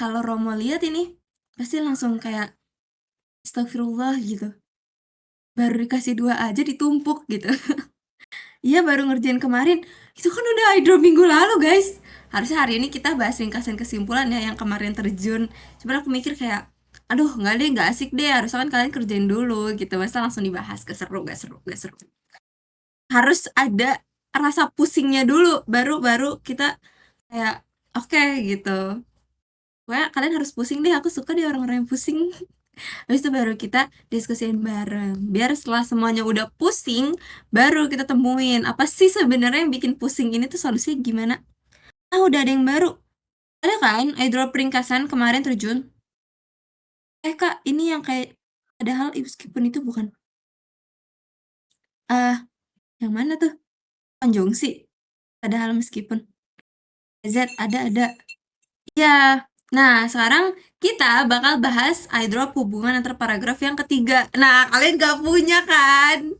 kalau Romo lihat ini, pasti langsung kayak, "Astagfirullah," gitu, "baru dikasih 2 aja ditumpuk," gitu. Iya, baru ngerjain kemarin, itu kan udah eyedrop minggu lalu, guys. Harusnya hari ini kita bahas ringkasan kesimpulan ya yang kemarin terjun. Cuman aku mikir kayak, aduh nggak deh, nggak asik deh. Harusnya kan kalian kerjain dulu gitu. Masa langsung dibahas, gak seru, gak seru, gak seru. Harus ada rasa pusingnya dulu, baru baru kita kayak oke gitu. Pokoknya kalian harus pusing deh. Aku suka deh orang-orang yang pusing. Habis itu baru kita diskusiin bareng. Biar setelah semuanya udah pusing, baru kita temuin apa sih sebenarnya yang bikin pusing ini tuh solusinya gimana. Ah, udah ada yang baru. Ada kan airdrop ringkasan kemarin terjun? Kak, ini yang kayak padahal meskipun itu bukan. Ah, yang mana tuh? Konjungsi. Padahal meskipun. Z ada. Ya. Nah, sekarang kita bakal bahas airdrop hubungan antar paragraf yang ketiga. Nah, kalian gak punya kan?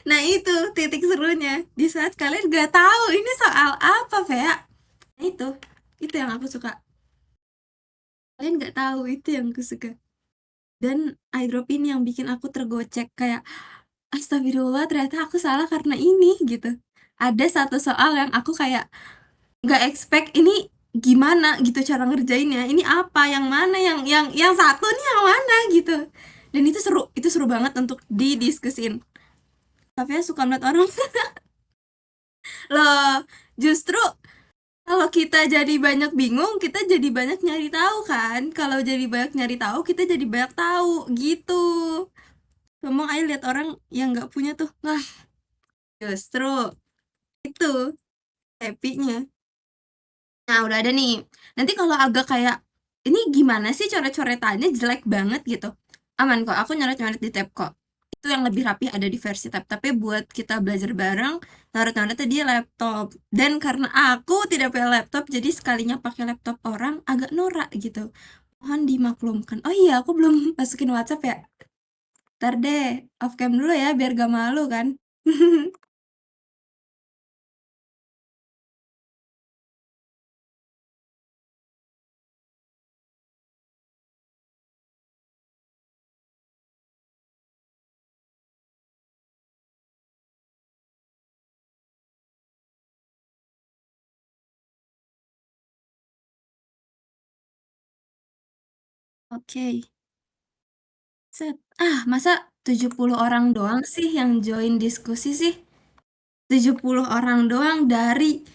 Nah, itu titik serunya. Di saat kalian gak tahu ini soal apa, Vea. Nah, itu yang aku suka. Kalian gak tahu, itu yang aku suka. Dan eyedrop ini yang bikin aku tergocek kayak, astagfirullah, ternyata aku salah karena ini gitu. Ada satu soal yang aku kayak gak expect ini gimana gitu cara ngerjainnya. Ini apa? Yang mana? Yang satu nih yang mana gitu. Dan itu seru banget untuk didiskusin. Tapi ya suka melihat orang loh, justru kalau kita jadi banyak bingung, kita jadi banyak nyari tahu kan. Kalau jadi banyak nyari tahu, kita jadi banyak tahu gitu. Ngomong aja lihat orang yang nggak punya tuh, wah justru itu happy-nya. Nah udah ada nih. Nanti kalau agak kayak ini gimana sih coret-coretannya jelek banget gitu. Aman kok, aku nyoret-nyoret di tab kok. Itu yang lebih rapi ada di versi tab. Tapi buat kita belajar bareng, nyoret-nyoretnya di laptop. Dan karena aku tidak punya laptop, jadi sekalinya pakai laptop orang agak norak gitu. Mohon dimaklumkan. Oh iya, aku belum masukin WhatsApp ya. Ntar deh, off cam dulu ya biar gak malu kan. Oke. Set. Ah, masa 70 orang doang sih yang join diskusi sih? 70 orang doang dari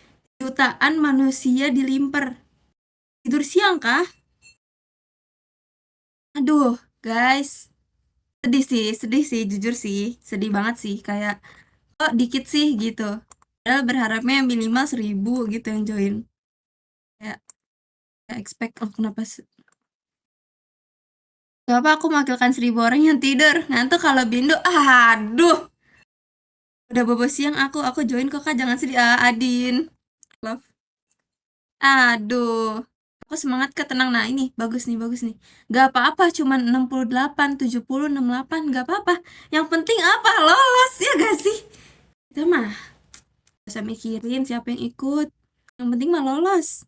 jutaan manusia di Limper. Tidur siang kah? Aduh, guys. Sedih sih, jujur sih. Sedih banget sih, kayak kok dikit sih gitu. Padahal berharapnya minimal 1.000 gitu yang join. Kayak gak expect, oh kenapa gak apa aku mewakilkan 1.000 orang yang tidur. Ngantuk kalau bindu, aduh. Udah bobo siang aku join kok kak, jangan sedih. Ah, Adin. Love. Aduh. Aku semangat Kak, tenang. Nah, ini bagus nih. Gak apa-apa, cuman 68, 70, 68, gak apa-apa. Yang penting apa? Lolos, ya gak sih? Kita mah gak usah mikirin siapa yang ikut. Yang penting mah lolos.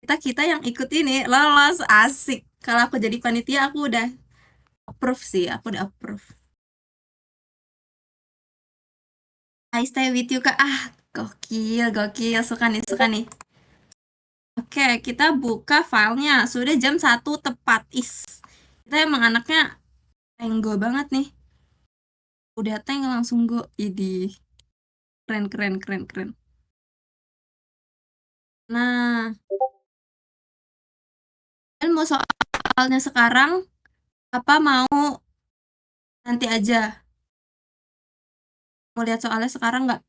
Kita yang ikut ini lolos, asik. Kalau aku jadi panitia, aku udah approve sih. Aku udah approve. I stay with you, Kak. Ah, gokil. Suka nih. Oke, kita buka filenya. Sudah jam 1 tepat. Kita emang anaknya tenggo banget nih. Udah tank langsung go. Idi. Keren. Nah, kan mau soalnya sekarang apa mau nanti aja? Mau lihat soalnya sekarang nggak?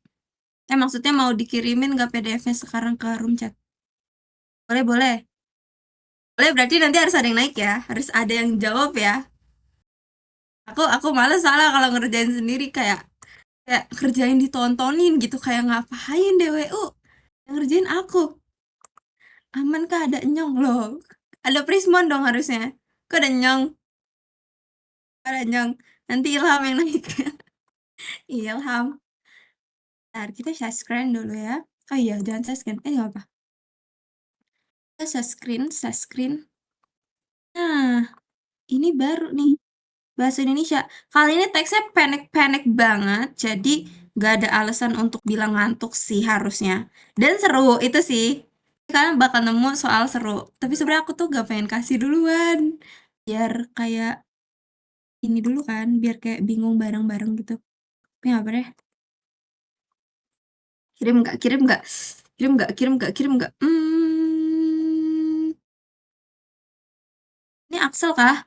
Maksudnya mau dikirimin nggak PDF-nya sekarang ke room chat? Boleh. Boleh berarti nanti harus ada yang naik ya. Harus ada yang jawab ya. Aku males salah kalau ngerjain sendiri kayak kerjain ditontonin gitu kayak ngapain DWU yang ngerjain aku. Aman kah ada nyong loh. Ada Prismon dong harusnya. Kok ada nyong? Ada nyong. Nanti Ilham yang naik. Ilham. Ntar kita share screen dulu ya. Oh iya, jangan share screen. Nggak apa. Share screen. Nah, ini baru nih, bahasa Indonesia. Kali ini teksnya pendek-pendek banget, jadi nggak ada alasan untuk bilang ngantuk sih harusnya. Dan seru, itu sih. Kalian bakal nemu soal seru. Tapi sebenarnya aku tuh gak pengen kasih duluan. Biar kayak ini dulu kan, biar kayak bingung bareng-bareng gitu. Tapi nggak apa deh. Kirim nggak? Kirim nggak? Kirim nggak? Kirim nggak? Kirim nggak? Ini Axel kah?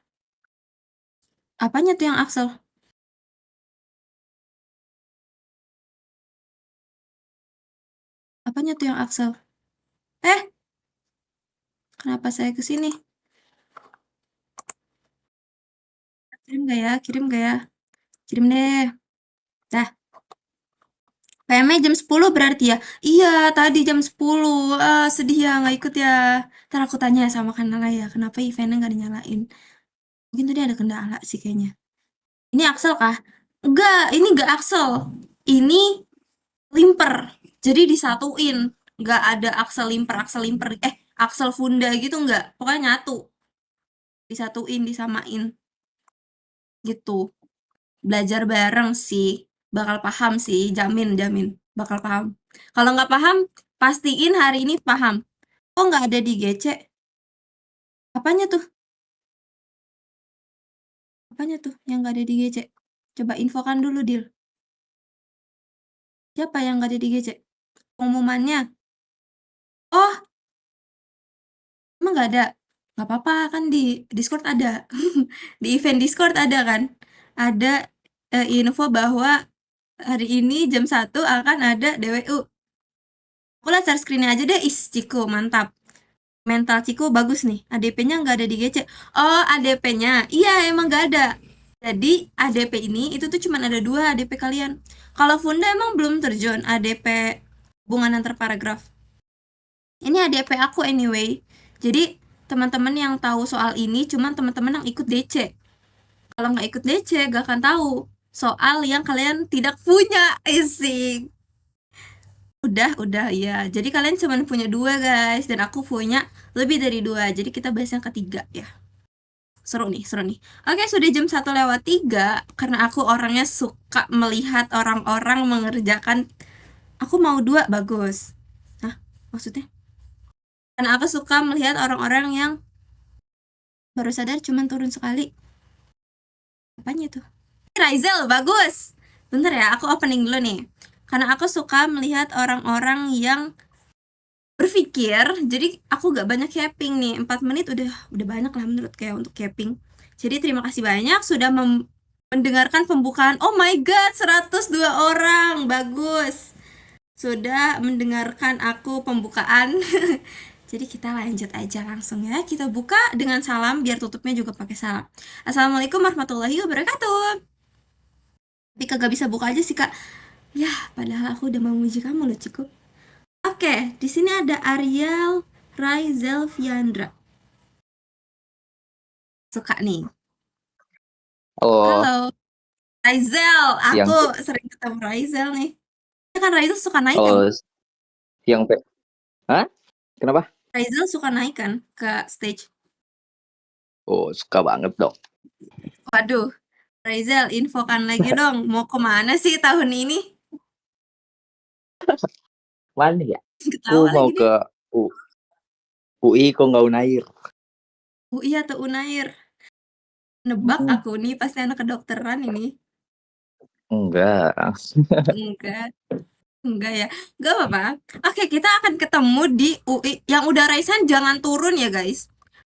Apanya tuh yang Axel? Apanya tuh yang Axel? Eh, kenapa saya ke sini? Kirim nggak ya? Kirim nggak ya? Kirim deh. Dah. PM-nya jam 10 berarti ya? Iya, tadi jam 10. Ah, sedih ya nggak ikut ya. Ntar aku tanya sama Kanala ya, kenapa eventnya nggak dinyalain. Mungkin tadi ada kendala sih kayaknya. Ini Axel kah? Enggak, ini enggak Axel. Ini limper. Jadi disatuin. Nggak ada Axel limper, Axel limper. Axel Funda gitu nggak. Pokoknya nyatu. Disatuin, disamain. Gitu. Belajar bareng sih. Bakal paham sih. Jamin, jamin. Bakal paham. Kalau nggak paham, pastiin hari ini paham. Kok nggak ada di GC? Apanya tuh? Apanya tuh yang nggak ada di GC? Coba infokan dulu, Dil. Siapa yang nggak ada di GC? Pengumumannya. Oh, emang nggak ada? Nggak apa-apa, kan di Discord ada. Di event Discord ada kan? Ada info bahwa hari ini jam 1 akan ada DWU. Aku lihat share screen aja deh. Is, Ciko, mantap. Mental Ciko bagus nih. ADP-nya nggak ada di GC. Oh, ADP-nya. Iya, emang nggak ada. Jadi, ADP ini itu tuh cuma ada 2 ADP kalian. Kalau Funda emang belum terjun ADP hubungan antar paragraf. Ini ADP aku anyway. Jadi, teman-teman yang tahu soal ini cuman teman-teman yang ikut DC. Kalau nggak ikut DC, gak akan tahu soal yang kalian tidak punya. Isi. Udah ya. Jadi kalian cuma punya 2 guys, dan aku punya lebih dari 2. Jadi kita bahas yang ketiga ya. Seru nih, seru nih. Oke, sudah jam 1:03. Karena aku orangnya suka melihat orang-orang mengerjakan. Aku mau 2, bagus. Nah, maksudnya? Karena aku suka melihat orang-orang yang baru sadar cuman turun sekali. Apanya tuh? Raizel, bagus. Bentar ya, aku opening dulu nih. Karena aku suka melihat orang-orang yang berpikir, jadi aku gak banyak capping nih. 4 menit udah banyak lah menurut kayak untuk capping. Jadi terima kasih banyak sudah mendengarkan pembukaan. Oh my god, 102 orang. Bagus. Sudah mendengarkan aku pembukaan. Jadi kita lanjut aja langsung ya. Kita buka dengan salam biar tutupnya juga pakai salam. Assalamualaikum warahmatullahi wabarakatuh. Tapi kagak bisa buka aja sih, Kak. Ya, padahal aku udah memuji kamu loh, Ciku. Oke, di sini ada Ariel Raizel Fiandra. Suka nih. Oh, Halo, Raizel. Aku siang. sering ketemu Raizel nih. Ya kan Raizel suka naik kan? Oh, siang, Pe. Hah? Kenapa? Raizel suka naik kan ke stage. Oh, suka banget dong. Waduh, Raizel, infokan lagi dong. Mau kemana sih tahun ini? Mana ya? Aku Ketawa mau lagi nih. ke UI kok nggak Unair. UI atau Unair? Nebak aku nih pasti anak kedokteran ini. Enggak. Enggak. Enggak ya. Enggak apa-apa. Oke, kita akan ketemu di UI. Yang udah Raisan jangan turun ya, guys.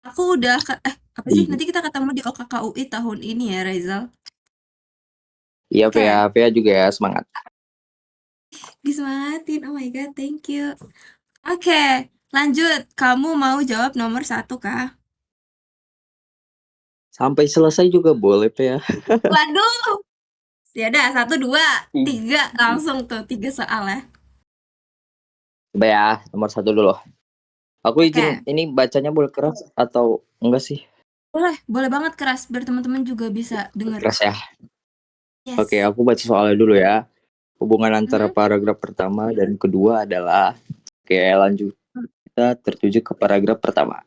Aku udah apa sih? Iya, Nanti kita ketemu di OKK UI tahun ini ya, Raizal. iya, Pea. Oke, Pea juga ya, semangat. disemangatin. Oh my god, thank you. Oke, lanjut. Kamu mau jawab nomor 1 kah? Sampai selesai juga boleh, Pea. Waduh. Ya udah, 1, 2, Ih. 3 langsung tuh 3 soal ya. Coba ya, nomor 1 dulu. Aku izin, Oke, ini bacanya boleh keras atau enggak sih? boleh, boleh banget keras biar teman-teman juga bisa denger. Keras ya. Oke, Yes. aku baca soalnya dulu ya. Hubungan antara Mhm. paragraf pertama dan kedua adalah, oke, lanjut. kita tertuju ke paragraf pertama.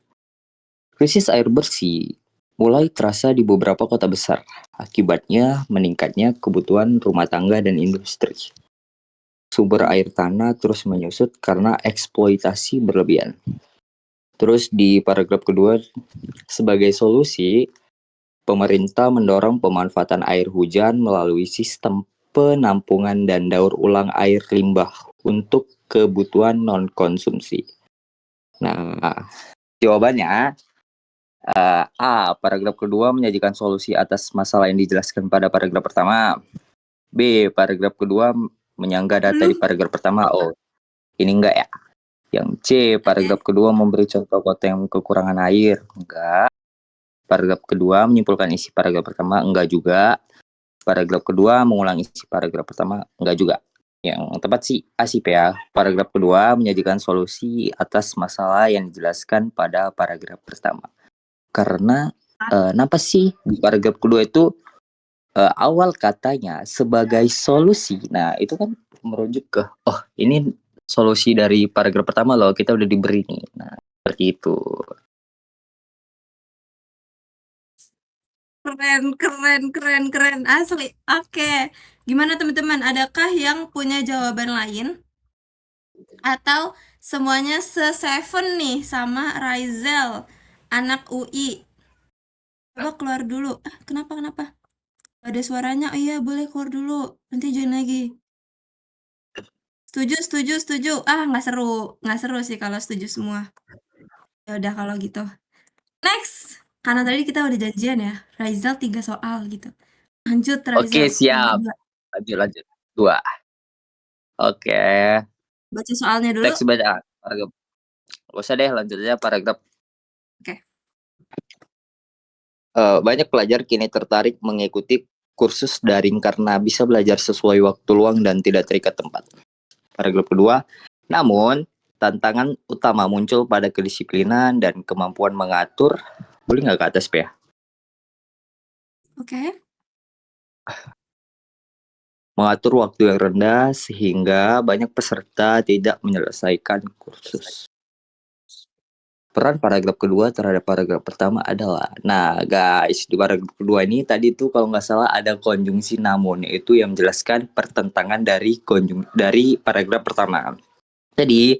Krisis air bersih mulai terasa di beberapa kota besar. Akibatnya meningkatnya kebutuhan rumah tangga dan industri. Sumber air tanah terus menyusut karena eksploitasi berlebihan. Terus di paragraf kedua, sebagai solusi, pemerintah mendorong pemanfaatan air hujan melalui sistem penampungan dan daur ulang air limbah untuk kebutuhan non-konsumsi. Nah, jawabannya A. Paragraf kedua menyajikan solusi atas masalah yang dijelaskan pada paragraf pertama. B. Paragraf kedua menyangga data di Belum. paragraf pertama. Oh, ini enggak ya? Yang C. Paragraf Oke. kedua memberi contoh kota yang kekurangan air. Enggak. Paragraf kedua menyimpulkan isi paragraf pertama. Enggak juga. Paragraf kedua mengulang isi paragraf pertama. Enggak juga. Yang tepat sih A sih ya. Paragraf kedua menyajikan solusi atas masalah yang dijelaskan pada paragraf pertama. Karena kenapa sih di paragraf kedua itu awal katanya sebagai solusi. Nah, itu kan merujuk ke oh, ini solusi dari paragraf pertama loh, kita udah diberi nih. Nah, seperti itu. Keren, keren, keren, keren. Asli. Oke. Gimana teman-teman? Adakah yang punya jawaban lain? Atau semuanya se-seven nih sama Raizel, anak UI? Coba keluar dulu. Kenapa? Ada suaranya. Oh iya, boleh keluar dulu. Nanti join lagi. Setuju. Nggak seru. Nggak seru sih kalau setuju semua. Ya udah kalau gitu. Next. Karena tadi kita udah janjian ya. Raizal 3 soal gitu. Lanjut Oke, Raizal yang siap. kedua. Lanjut. Dua. Oke. Baca soalnya dulu. Teks baca paragraf. Gak usah deh, lanjut aja paragraf. Oke. Banyak pelajar kini tertarik mengikuti kursus daring karena bisa belajar sesuai waktu luang dan tidak terikat tempat. Paragraf kedua, namun tantangan utama muncul pada kedisiplinan dan kemampuan mengatur. Boleh nggak ke atas, P ya? Oke. Mengatur waktu yang rendah sehingga banyak peserta tidak menyelesaikan kursus. Peran paragraf kedua terhadap paragraf pertama adalah, nah guys, di paragraf kedua ini tadi tuh kalau nggak salah ada konjungsi namun, yaitu yang menjelaskan pertentangan dari paragraf pertama. Jadi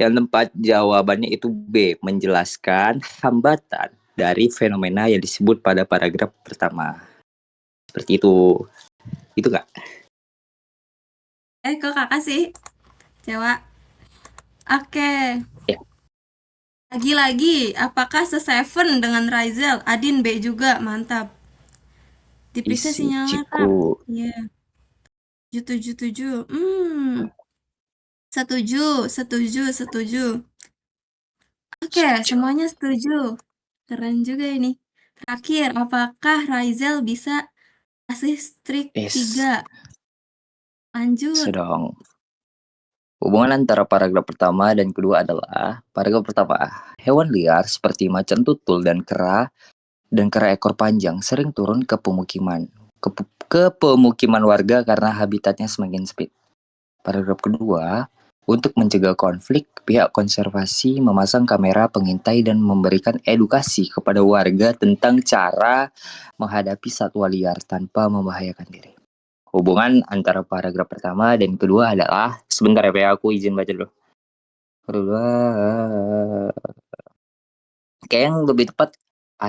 yang tempat jawabannya itu B, menjelaskan hambatan dari fenomena yang disebut pada paragraf pertama. Seperti itu. Itu nggak? Kok kakak sih? Cewek. Oke. Ya, Lagi-lagi, apakah se-seven dengan Raizal? Adin B juga, mantap. Diperiksa isi sinyalnya, ciku. Kak. Iya, 777. Setuju. Oke, semuanya setuju. Keren juga ini. Terakhir, apakah Raizal bisa kasih strik Yes, 3? Lanjut. sedang. Hubungan antara paragraf pertama dan kedua adalah paragraf pertama. Hewan liar seperti macan tutul dan kera ekor panjang sering turun ke pemukiman warga karena habitatnya semakin sempit. Paragraf kedua, untuk mencegah konflik, pihak konservasi memasang kamera pengintai dan memberikan edukasi kepada warga tentang cara menghadapi satwa liar tanpa membahayakan diri. Hubungan antara paragraf pertama dan kedua adalah, sebentar ya, aku izin baca dulu. Kedua, kayak yang lebih tepat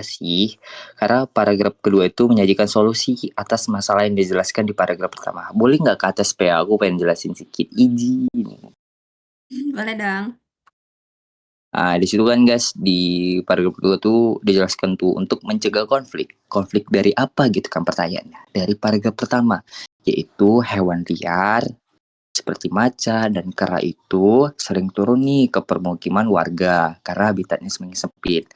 sih, karena paragraf kedua itu menyajikan solusi atas masalah yang dijelaskan di paragraf pertama. Boleh nggak ke atas, PA? Aku pengen jelasin sedikit. Izin. Boleh dong. Nah, di situ kan guys, di paragraf kedua tuh dijelaskan tuh untuk mencegah konflik. Konflik dari apa gitu kan pertanyaannya? Dari paragraf pertama, yaitu hewan liar seperti macan dan kera itu sering turun nih ke permukiman warga karena habitatnya semakin sempit.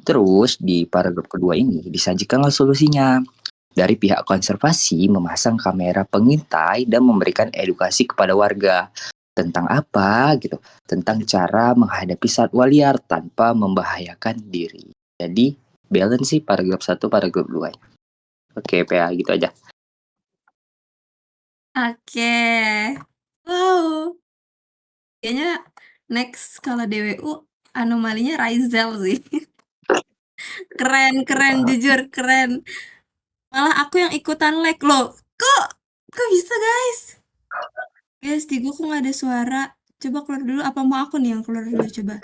Terus di paragraf kedua ini disajikanlah solusinya. Dari pihak konservasi memasang kamera pengintai dan memberikan edukasi kepada warga. Tentang apa gitu? Tentang cara menghadapi satwa liar tanpa membahayakan diri. Jadi balance sih paragraf 1, paragraf 2. Oke, PA gitu aja. Oke. Wow. Kayaknya Next kalau DWU anomalinya Raizel sih. Keren jujur keren. Malah aku yang ikutan lag loh. Kok bisa guys? Guys, di gua kok nggak ada suara. Coba keluar dulu. Apa mau aku nih yang keluar dulu coba?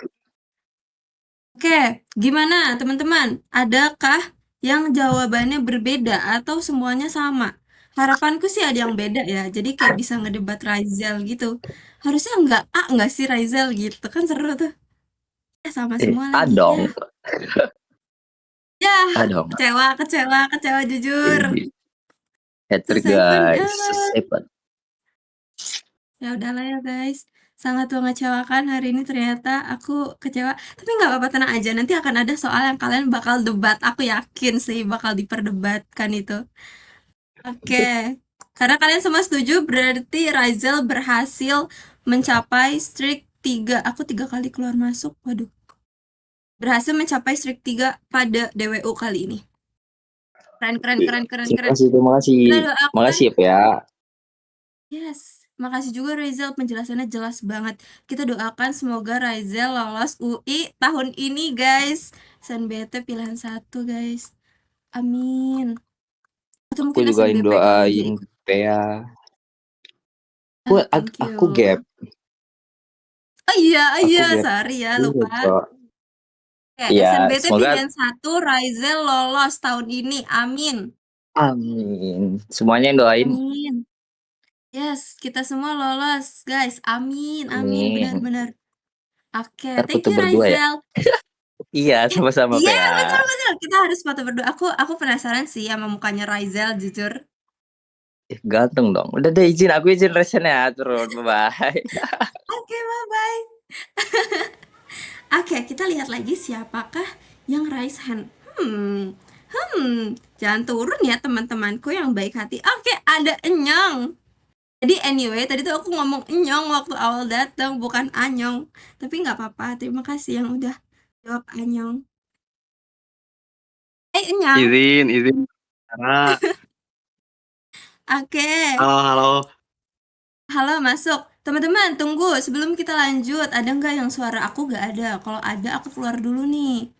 Oke, gimana teman-teman? Adakah yang jawabannya berbeda atau semuanya sama? Harapanku sih ada yang beda ya. Jadi kayak bisa ngedebat Raizel gitu. Harusnya nggak sih Raizel gitu kan seru tuh. Sama semua lagi ya. Adong. Ya, Adong. kecewa jujur. Tuh Hat-trick Seven, guys. Seven. ya udahlah ya guys. Sangat mengecewakan hari ini ternyata aku kecewa. Tapi nggak apa-apa tenang aja. Nanti akan ada soal yang kalian bakal debat. Aku yakin sih bakal diperdebatkan itu. Oke. Karena kalian semua setuju berarti Razel berhasil mencapai streak 3. Aku 3 kali keluar masuk. Waduh. Berhasil mencapai streak 3 pada DWU kali ini. Keren. Terima kasih. Kita doakan. Makasih ya. Yes, makasih juga Rizal penjelasannya jelas banget. Kita doakan semoga Rizal lolos UI tahun ini guys. SNBT pilihan 1 guys. Amin. Atau Aku mungkin juga yang SNBP kali dia doain ikut. Pea. Thank Aku you. gap. Oh Aku iya, gap. sorry ya Iya, lupa. Cok. Oke, Iya, SNBT semoga pilihan 1 Rizal lolos tahun ini. Amin. amin. Semuanya yang doain. Amin. Yes, kita semua lolos guys. Amin, Amin. benar-benar. Oke, Ntar thank foto you berdua ya. Rizal. Iya, sama-sama Iya, Pea. betul. Kita harus foto berdua. Aku penasaran sih sama mukanya Raizal, jujur. Ganteng dong. Udah deh izin, aku izin resen ya. Turun, bye-bye. Oke, bye-bye. Oke, kita lihat lagi siapakah yang raise hand. Jangan turun ya teman-temanku yang baik hati. Oke, ada Enyong. Jadi anyway, tadi tuh aku ngomong Enyong waktu awal datang, bukan Anyong. Tapi nggak apa-apa, terima kasih yang udah jawab Anyong. Enyong. Izin. Karena Oke. halo. Halo, masuk. Teman-teman, tunggu. Sebelum kita lanjut, ada nggak yang suara aku nggak ada? Kalau ada, aku keluar dulu nih.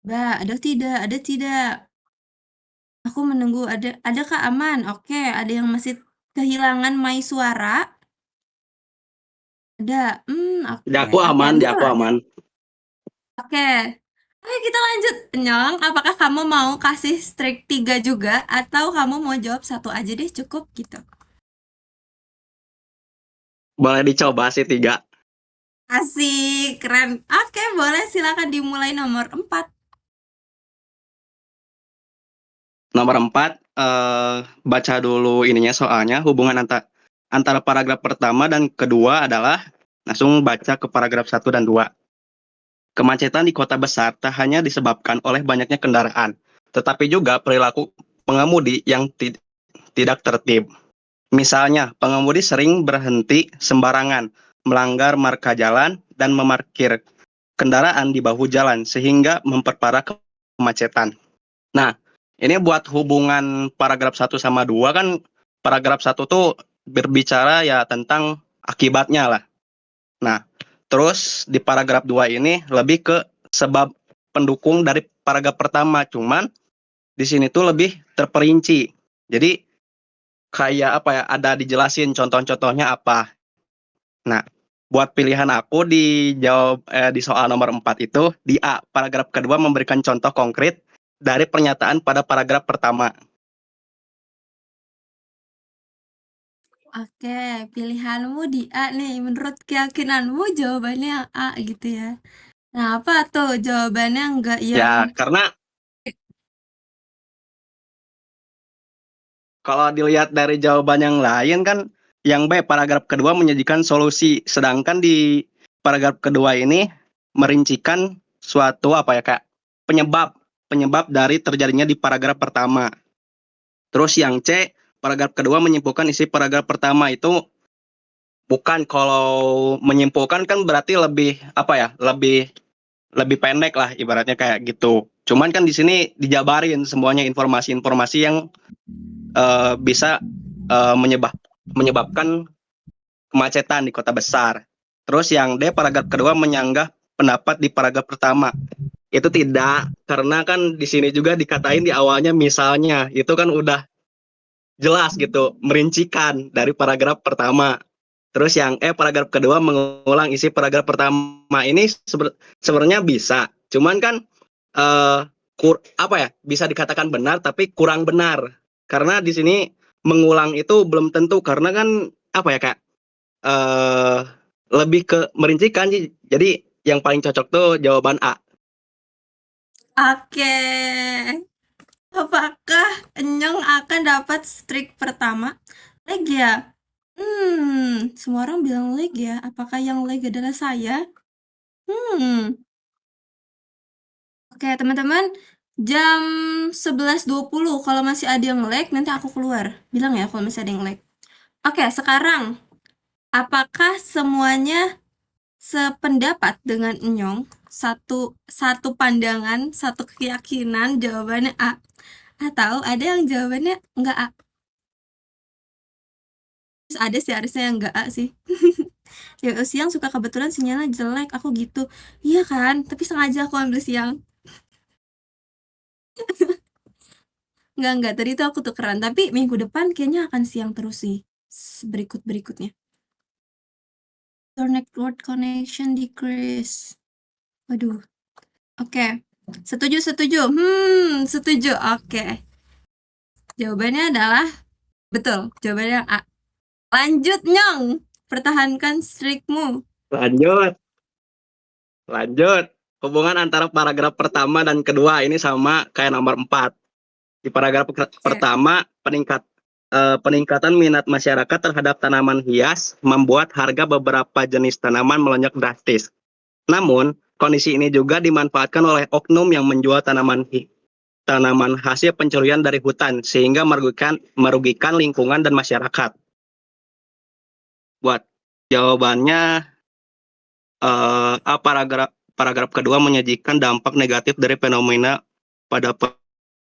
Mbak, ada tidak? Ada tidak? Aku menunggu. Adakah aman? Oke, ada yang masih kehilangan my suara? Ada. Di Oke. aku Oke, aman, di entar aku lah. aman. Oke. Oke, kita lanjut. Nyong, apakah kamu mau kasih strike 3 juga? Atau kamu mau jawab satu aja deh, cukup gitu? Boleh dicoba sih 3. Asik, keren. Oke, boleh silakan dimulai nomor 4. Nomor 4, baca dulu ininya soalnya. Hubungan antara paragraf pertama dan kedua adalah langsung baca ke paragraf 1 dan 2. Kemacetan di kota besar tak hanya disebabkan oleh banyaknya kendaraan, tetapi juga perilaku pengemudi yang tidak tertib. Misalnya, pengemudi sering berhenti sembarangan, melanggar marka jalan, dan memarkir kendaraan di bahu jalan sehingga memperparah kemacetan. Nah, ini buat hubungan paragraf 1 sama 2 kan paragraf 1 tuh berbicara ya tentang akibatnya lah. Nah, terus di paragraf 2 ini lebih ke sebab pendukung dari paragraf pertama, cuman di sini tuh lebih terperinci. Jadi kayak apa ya, ada dijelasin contoh-contohnya apa. Nah, buat pilihan aku di soal nomor 4 itu di A, paragraf kedua memberikan contoh konkret dari pernyataan pada paragraf pertama. Oke, pilihanmu di A nih. Menurut keyakinanmu jawabannya A gitu ya. Nah, apa tuh jawabannya enggak yang... Ya, karena kalau dilihat dari jawaban yang lain kan yang B, paragraf kedua menyajikan solusi, sedangkan di paragraf kedua ini merincikan suatu apa ya, kayak penyebab dari terjadinya di paragraf pertama. Terus yang C, paragraf kedua menyimpulkan isi paragraf pertama itu bukan, kalau menyimpulkan kan berarti lebih apa ya, lebih pendek lah ibaratnya kayak gitu. Cuman kan di sini dijabarin semuanya informasi-informasi yang bisa menyebabkan kemacetan di kota besar. Terus yang D, paragraf kedua menyanggah pendapat di paragraf pertama. Itu tidak, karena kan di sini juga dikatain di awalnya misalnya, itu kan udah jelas gitu, merincikan dari paragraf pertama. Terus yang paragraf kedua mengulang isi paragraf pertama ini sebenarnya bisa, cuman kan eh apa ya, bisa dikatakan benar tapi kurang benar. Karena di sini mengulang itu belum tentu, karena kan apa ya Kak, eh lebih ke merincikan. Jadi yang paling cocok tuh jawaban A. Oke. Apakah Enyong akan dapat streak pertama? Leg ya? Semua orang bilang leg ya. Apakah yang leg adalah saya? Oke, teman-teman. Jam 11.20 kalau masih ada yang lag nanti aku keluar. Bilang ya kalau masih ada yang lag. Oke, sekarang apakah semuanya sependapat dengan Enyong? Satu pandangan, satu keyakinan, jawabannya A. Atau ada yang jawabannya enggak A? Terus ada sih harusnya yang enggak A sih. Ya siang suka kebetulan sinyalnya jelek, aku gitu. Iya kan? Tapi sengaja aku ambil siang. Enggak, tadi itu aku tukeran. Tapi minggu depan kayaknya akan siang terus sih. Berikutnya. Your network connection decrease. Waduh. Oke. Setuju. Setuju. Oke. Jawabannya adalah betul. Jawabannya A. Lanjut, Nyong. Pertahankan streakmu. Lanjut. Hubungan antara paragraf pertama dan kedua ini sama kayak nomor 4. Di paragraf pertama, peningkatan minat masyarakat terhadap tanaman hias membuat harga beberapa jenis tanaman melonjak drastis. Namun, kondisi ini juga dimanfaatkan oleh oknum yang menjual tanaman hasil pencurian dari hutan sehingga merugikan lingkungan dan masyarakat. Buat jawabannya, paragraf kedua menyajikan dampak negatif dari fenomena pada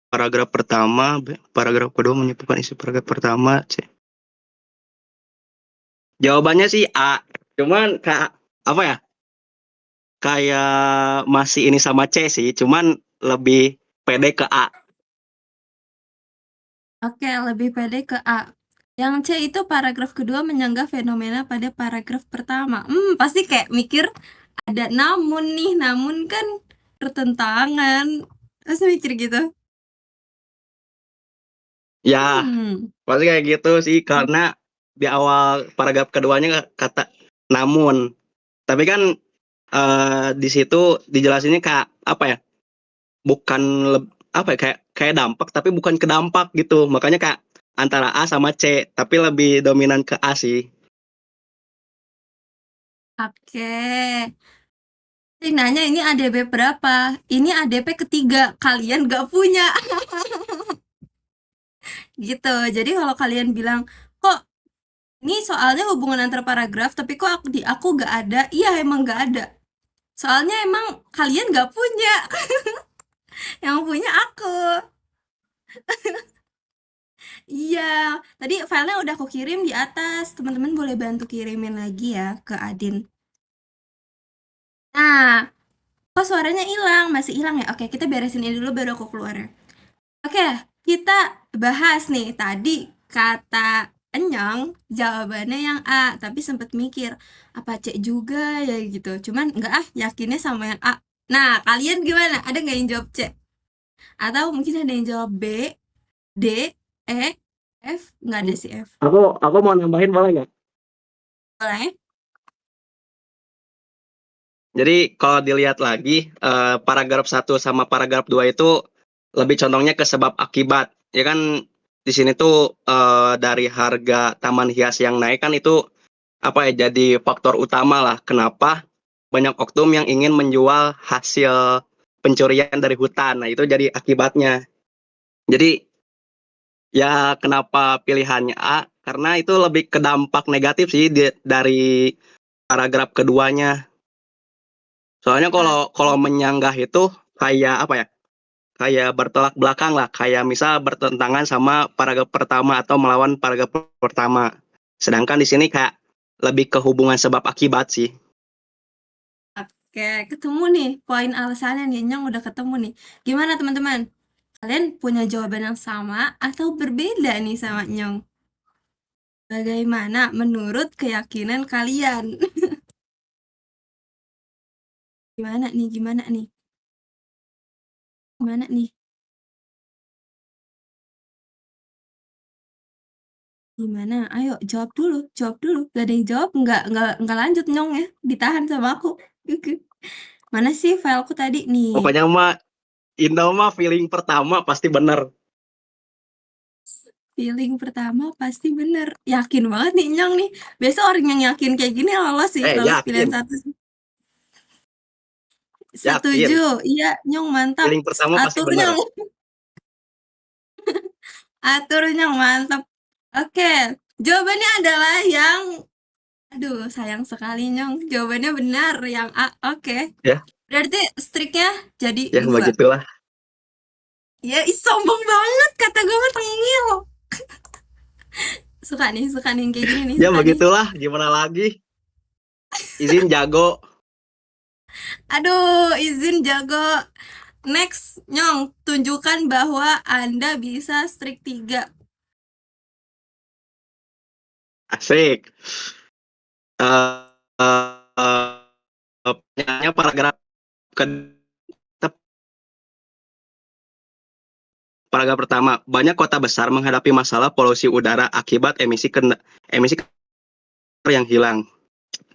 paragraf pertama. Paragraf kedua menyebutkan isi paragraf pertama. C. Jawabannya sih A. Cuman apa ya? Kayak masih ini sama C sih, cuman lebih pede ke A. Oke, lebih pede ke A. Yang C itu paragraf kedua menyanggah fenomena pada paragraf pertama. Pasti kayak mikir ada namun nih, namun kan bertentangan. Pasti mikir gitu. Ya, pasti kayak gitu sih, karena di awal paragraf keduanya kata namun. Tapi kan di situ dijelasinnya kayak apa ya? Bukan apa ya, kayak dampak tapi bukan ke dampak gitu. Makanya kayak antara A sama C, tapi lebih dominan ke A sih. Oke. Nanya ini ADP berapa? Ini ADP ketiga. Kalian gak punya. Gitu. Jadi kalau kalian bilang, kok ini soalnya hubungan antar paragraf, tapi kok aku gak ada? Iya, emang gak ada. Soalnya emang kalian gak punya. Yang punya aku. Iya, tadi filenya udah aku kirim di atas. Teman-teman boleh bantu kirimin lagi ya ke Adin. Nah, kok suaranya hilang? Masih hilang ya? Oke, kita beresin ini dulu baru aku keluar ya. Oke, kita bahas nih. Tadi kata Enyong jawabannya yang A, tapi sempet mikir apa C juga ya gitu. Cuman enggak yakinnya sama yang A. Nah, kalian gimana? Ada nggak yang jawab C? Atau mungkin ada yang jawab B, D, E, F? Nggak ada sih F. Aku mau nambahin boleh nggak? Boleh? Jadi kalau dilihat lagi, paragraf 1 sama paragraf 2 itu lebih condongnya ke sebab akibat. Ya kan di sini tuh dari harga taman hias yang naik kan itu apa ya, jadi faktor utama lah kenapa banyak oknum yang ingin menjual hasil pencurian dari hutan. Nah, itu jadi akibatnya. Jadi ya kenapa pilihannya A? Karena itu lebih ke dampak negatif sih dari paragraf keduanya. Soalnya kalau menyanggah itu kayak apa ya? Kayak bertolak belakang lah, kayak misal bertentangan sama paragraf pertama atau melawan paragraf pertama. Sedangkan di sini kayak lebih ke hubungan sebab akibat sih. Oke, ketemu nih poin alasannya nih, Nyong udah ketemu nih. Gimana teman-teman? Kalian punya jawaban yang sama atau berbeda nih sama Nyong? Bagaimana menurut keyakinan kalian? Gimana nih? Gimana nih? Gimana nih? Gimana? Ayo jawab dulu, jawab dulu. Gak ada yang jawab, nggak lanjut Nyong ya, ditahan sama aku. Mana sih fileku tadi nih? Pokoknya mah Indo mah feeling pertama pasti bener. Feeling pertama pasti bener. Yakin banget nih Nyong nih. Biasa orang yang yakin kayak gini lolos sih, lolos pilihan Yakin, satu. yakin. Setuju. Iya, Nyong mantap. Feeling pertama pasti Atur bener. Nyong. Atur Nyong, mantap. Oke, jawabannya adalah yang aduh, sayang sekali Nyong. Jawabannya benar yang A. Oke. Ya, Berarti striknya jadi ya 2. begitulah. Ya, sombong banget kata gue mah tengil. Suka nih yang kayak gini nih, Ya suka nih. begitulah, gimana lagi? Izin jago. Aduh, izin jago. Next, Nyong, tunjukkan bahwa Anda bisa strik 3. Asik. Eh, Pertanyaannya paragraf ke paragraf pertama. Banyak kota besar menghadapi masalah polusi udara akibat emisi yang hilang.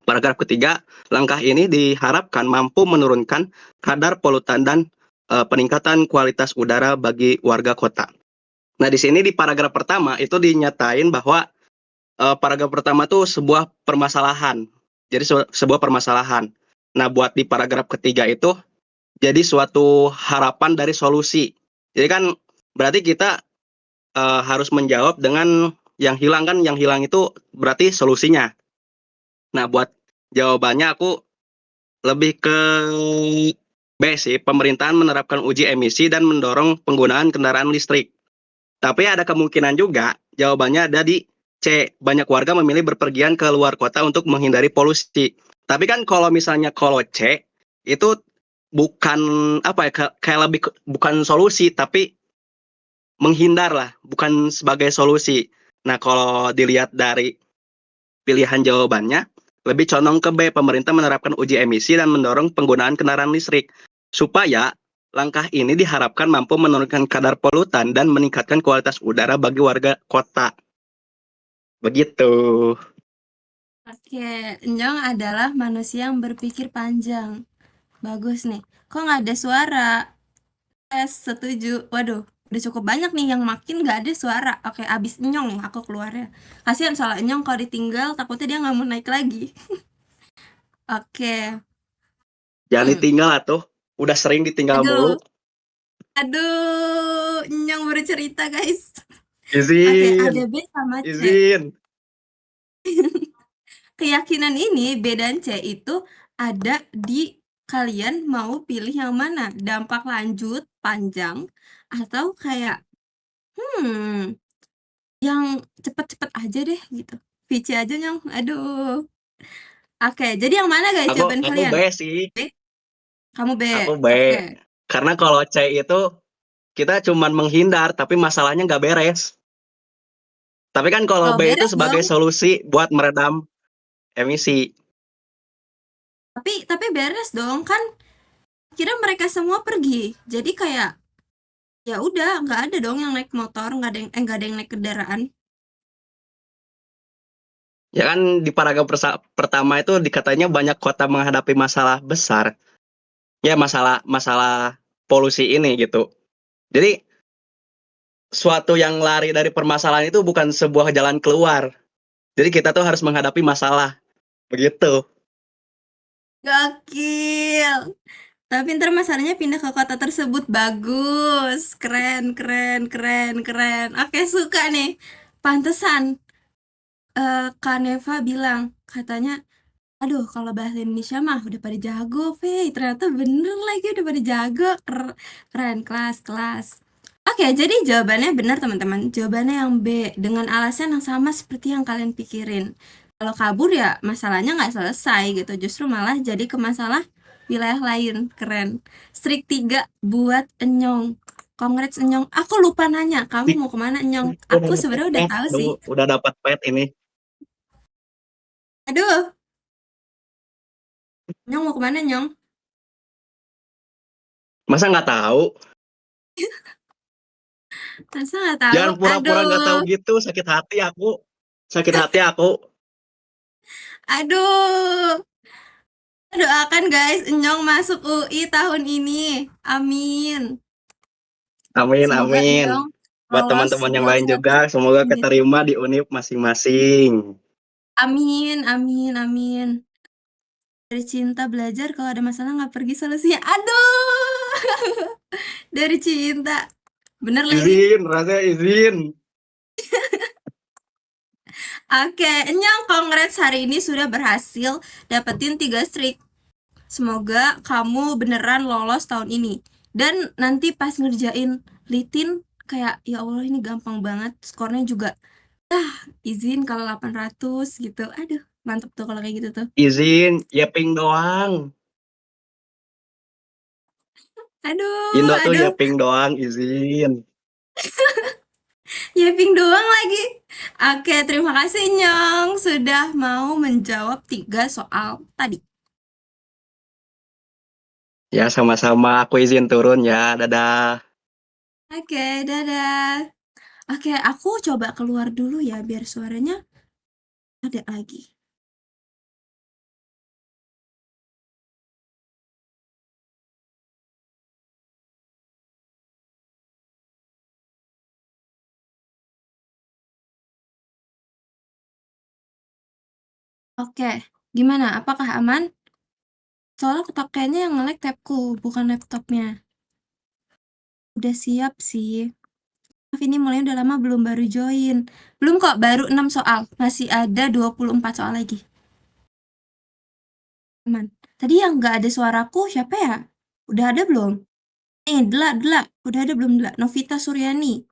Paragraf ketiga, langkah ini diharapkan mampu menurunkan kadar polutan dan peningkatan kualitas udara bagi warga kota. Nah, di sini di paragraf pertama itu dinyatain bahwa paragraf pertama tuh sebuah permasalahan. Jadi sebuah permasalahan. Nah, buat di paragraf ketiga itu jadi suatu harapan dari solusi. Jadi kan berarti kita harus menjawab dengan yang hilang kan, yang hilang itu berarti solusinya. Nah, buat jawabannya aku lebih ke B sih, pemerintahan menerapkan uji emisi dan mendorong penggunaan kendaraan listrik. Tapi ada kemungkinan juga jawabannya ada di C, banyak warga memilih berpergian ke luar kota untuk menghindari polusi. Tapi kan kalau C, itu bukan apa ya, kayak lebih bukan solusi, tapi menghindar lah, bukan sebagai solusi. Nah, kalau dilihat dari pilihan jawabannya, lebih condong ke B, pemerintah menerapkan uji emisi dan mendorong penggunaan kendaraan listrik. Supaya langkah ini diharapkan mampu menurunkan kadar polutan dan meningkatkan kualitas udara bagi warga kota. Begitu. Oke, Nyong adalah manusia yang berpikir panjang. Bagus nih. Kok nggak ada suara? Setuju. Waduh, udah cukup banyak nih yang makin nggak ada suara. Oke, abis Nyong aku keluarnya. Kasihan soalnya Nyong kalau ditinggal takutnya dia nggak mau naik lagi. Oke. Jangan ditinggal atuh. Udah sering ditinggal Aduh, mulu. aduh, Nyong bercerita guys. Oke, ada Izin, B sama C. izin. Keyakinan ini B dan C itu ada di kalian mau pilih yang mana? Dampak lanjut panjang atau kayak yang cepet-cepet aja deh gitu. VC aja Nyong. Aduh. Oke, jadi yang mana guys jawaban Aku B kalian? sih. B? Kamu B. Aku B. Oke. Karena kalau C itu kita cuman menghindar, tapi masalahnya nggak beres. Tapi kan kalau Oh, B itu beres sebagai dong. solusi buat meredam emisi. Tapi beres dong kan kira mereka semua pergi. Jadi kayak ya udah nggak ada dong yang naik motor, nggak ada yang naik kendaraan. Ya kan di paragraf pertama itu dikatanya banyak kota menghadapi masalah besar. Ya masalah polusi ini gitu. Jadi suatu yang lari dari permasalahan itu bukan sebuah jalan keluar. Jadi kita tuh harus menghadapi masalah. Begitu. Gokil. Tapi ntar masalahnya pindah ke kota tersebut. Bagus. Keren, keren, keren, keren. Oke, suka nih. Pantesan Kak Neva bilang, katanya, aduh kalau bahasa Indonesia mah udah pada jago, Vey. Ternyata bener lagi udah pada jago. Keren, kelas, kelas. Oke, jadi jawabannya benar teman-teman. Jawabannya yang B dengan alasan yang sama seperti yang kalian pikirin. Kalau kabur ya masalahnya nggak selesai gitu, justru malah jadi ke masalah wilayah lain. Keren. Strik 3 buat Enyong. Congrats Enyong. Aku lupa nanya, kamu mau kemana Enyong? Udah Aku dapat sebenarnya udah pet, tahu aduh, sih. udah dapat pet ini. Aduh, Enyong mau kemana Enyong? Masa nggak tahu? Masa nggak tahu? Jangan pura-pura nggak tahu Aduh, gitu, sakit hati aku. Sakit hati aku. aduh. Doakan guys, Enyong masuk UI tahun ini. Amin. Amin, Semoga amin. Enyong Buat lolos teman-teman yang lolos lain satu. juga, semoga Amin. keterima di univ masing-masing. Amin, amin, amin. Dari cinta belajar kalau ada masalah nggak pergi solusinya. Aduh, dari cinta. Bener lagi. Izin, rasanya izin. Oke, Enyong congrats hari ini sudah berhasil dapetin 3 streak. Semoga kamu beneran lolos tahun ini. Dan nanti pas ngerjain litin kayak ya Allah ini gampang banget. Skornya juga izin kalau 800 gitu. Aduh, mantep tuh kalau kayak gitu tuh. Izin, yaping doang. Aduh, Indo tuh aduh. yaping doang, izin. Yaping doang lagi. Oke, terima kasih Nyong sudah mau menjawab 3 soal tadi. Ya, sama-sama. Aku izin turun ya. Dadah. Oke, dadah. Oke, aku coba keluar dulu ya biar suaranya ada lagi. Oke, gimana? Apakah aman? Soalnya kayaknya yang nge-lag tabku, bukan laptopnya. Udah siap sih. Maaf ini mulai udah lama belum, baru join. Belum kok, baru 6 soal. Masih ada 24 soal lagi. Aman. Tadi yang nggak ada suaraku siapa ya? Udah ada belum? Dela, Dela. Udah ada belum Dela? Novita Suryani.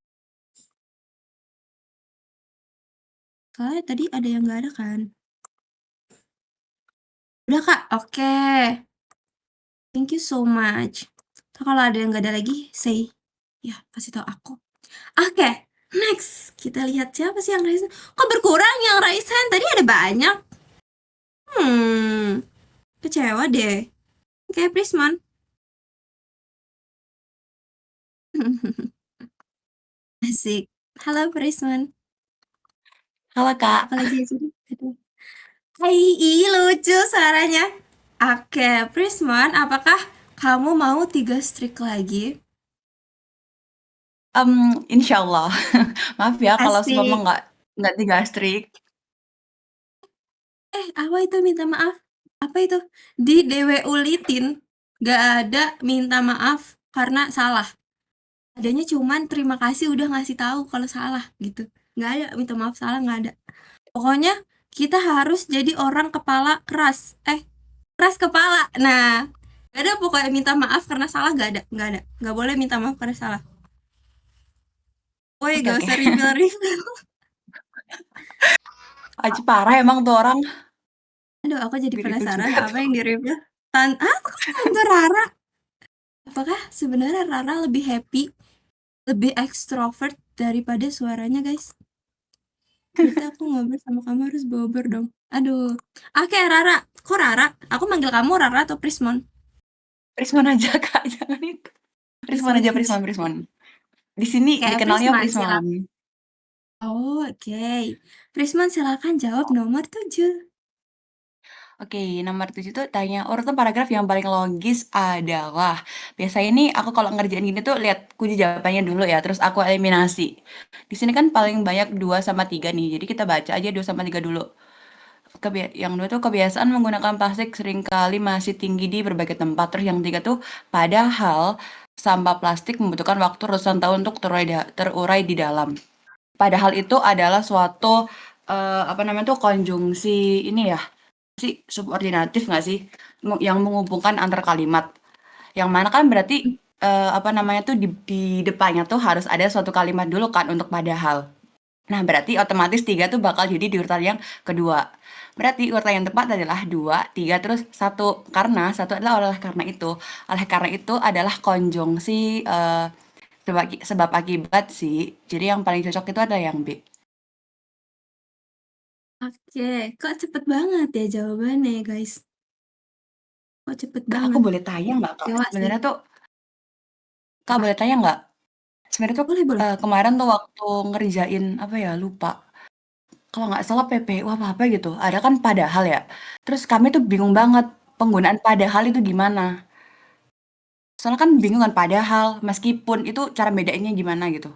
Soalnya tadi ada yang nggak ada kan? Udah Kak, oke. Thank you so much. Kalau ada yang nggak ada lagi, say. Ya, kasih tahu aku. Oke, next. Kita lihat siapa sih yang raise hand. Kok berkurang yang raise hand? Tadi ada banyak. Kecewa deh. Oke, Prismon. Asik. Halo, Prismon. Halo Kak, Apa lagi sih? Aduh. Hai, ih, lucu suaranya. Oke, Prismon, apakah kamu mau 3 streak lagi? insya Allah. Maaf ya kalau seumpama Asik. nggak 3 strik. Apa itu minta maaf? Apa itu? Di DWU Litin gak ada minta maaf karena salah. Adanya cuman terima kasih udah ngasih tahu kalau salah gitu. Gak ada minta maaf salah, gak ada. Pokoknya kita harus jadi orang kepala keras. Keras kepala. Nah, gak ada pokoknya minta maaf karena salah, gak ada, gak ada. Gak boleh minta maaf karena salah. Woi, Oke gak oke. usah reveal-reveal. Aji parah emang tuh orang, Aduh, aku jadi di-review penasaran juga apa tuh. yang di-reveal. Kok tante Rara? Apakah sebenarnya Rara lebih happy, lebih ekstrovert daripada suaranya, guys? Berarti aku ngobrol sama kamu harus bober dong. Aduh. Oke, Rara. Kok Rara? Aku manggil kamu Rara atau Prismon? Prismon aja Kak, jangan itu. Prismon Prismon aja, aja. Prismon. Di sini Kayak dikenalnya Prisman, Prismon. silakan. Oh, oke. Prismon, silakan jawab nomor 7. Oke, nomor 7 tuh tanya urutan paragraf yang paling logis adalah, biasanya nih aku kalau ngerjain gini tuh lihat kunci jawabannya dulu ya, terus aku eliminasi. Di sini kan paling banyak 2 sama 3 nih, jadi kita baca aja 2 sama 3 dulu. Yang 2 tuh kebiasaan menggunakan plastik seringkali masih tinggi di berbagai tempat. Terus yang 3 tuh, padahal sampah plastik membutuhkan waktu ratusan tahun untuk terurai di dalam. Padahal itu adalah suatu, apa namanya tuh, konjungsi ini ya, sih, subordinatif nggak sih? Yang menghubungkan antar kalimat. Yang mana kan berarti, apa namanya tuh, di depannya tuh harus ada suatu kalimat dulu kan untuk padahal. Nah, berarti otomatis 3 tuh bakal jadi di urutan yang kedua. Berarti urutan yang tepat adalah 2, 3, terus 1. Karena 1 adalah oleh karena itu. Oleh karena itu adalah konjungsi sebab akibat sih. Jadi yang paling cocok itu adalah yang B. Oke, kok cepet banget ya jawabannya, guys? Kok cepet Kak, aku banget? boleh tanya nggak, Kak? Dewa sih. Sebenarnya tuh, Kak Apa? boleh tanya nggak? Sebenarnya tuh Boleh, boleh. kemarin tuh waktu ngerjain apa ya, lupa. Kalau nggak salah PPU apa-apa gitu. Ada kan padahal ya. Terus kami tuh bingung banget penggunaan padahal itu gimana. Soalnya kan bingung kan padahal, meskipun itu cara bedainnya gimana gitu.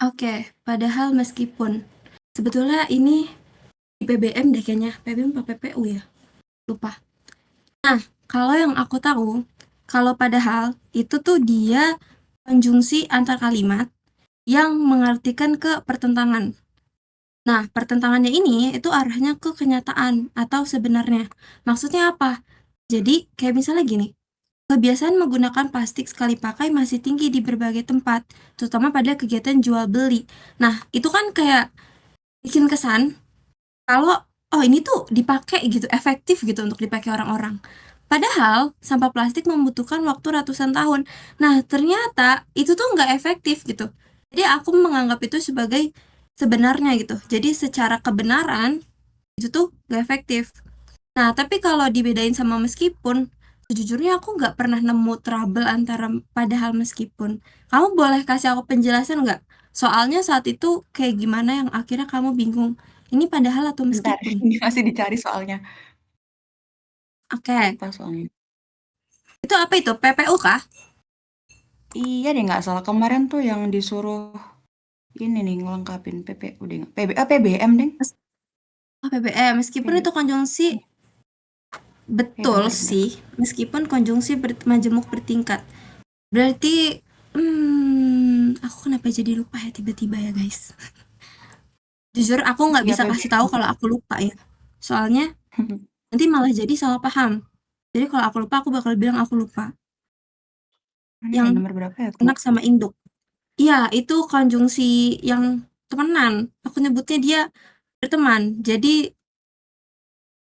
Oke, padahal meskipun sebetulnya ini di PBM deh kayaknya, PBM apa PPU ya? Lupa. Nah, kalau yang aku tahu, kalau padahal itu tuh dia konjungsi antar kalimat yang mengartikan ke pertentangan. Nah, pertentangannya ini itu arahnya ke kenyataan atau sebenarnya. Maksudnya apa? Jadi, kayak misalnya gini, kebiasaan menggunakan plastik sekali pakai masih tinggi di berbagai tempat, terutama pada kegiatan jual beli. Nah, itu kan kayak bikin kesan kalau oh ini tuh dipakai gitu, efektif gitu untuk dipakai orang-orang. Padahal sampah plastik membutuhkan waktu ratusan tahun. Nah, ternyata itu tuh nggak efektif gitu. Jadi aku menganggap itu sebagai sebenarnya gitu. Jadi secara kebenaran itu tuh nggak efektif. Nah, tapi kalau dibedain sama meskipun, sejujurnya aku nggak pernah nemu trouble antara padahal meskipun. Kamu boleh kasih aku penjelasan nggak? Soalnya saat itu kayak gimana yang akhirnya kamu bingung, ini padahal atau Bentar, meskipun? ini masih dicari soalnya. Oke, Lupa soalnya. itu apa itu? PPU kah? Iya deh, nggak salah. Kemarin tuh yang disuruh ini nih ngelengkapin PPU deh. PBM deh. Mes- Oh, PBM. Meskipun PB, itu konjungsi, ya betul benar-benar. sih. Meskipun konjungsi majemuk bertingkat. Berarti, aku kenapa jadi lupa ya tiba-tiba ya guys? Jujur aku nggak Iya bisa kasih tahu PBM. kalau aku lupa ya. Soalnya nanti malah jadi salah paham. Jadi kalau aku lupa, aku bakal bilang aku lupa. Ini Yang deh nomor berapa ya? anak sama induk. Iya, itu konjungsi yang temenan. Aku nyebutnya dia berteman. Jadi,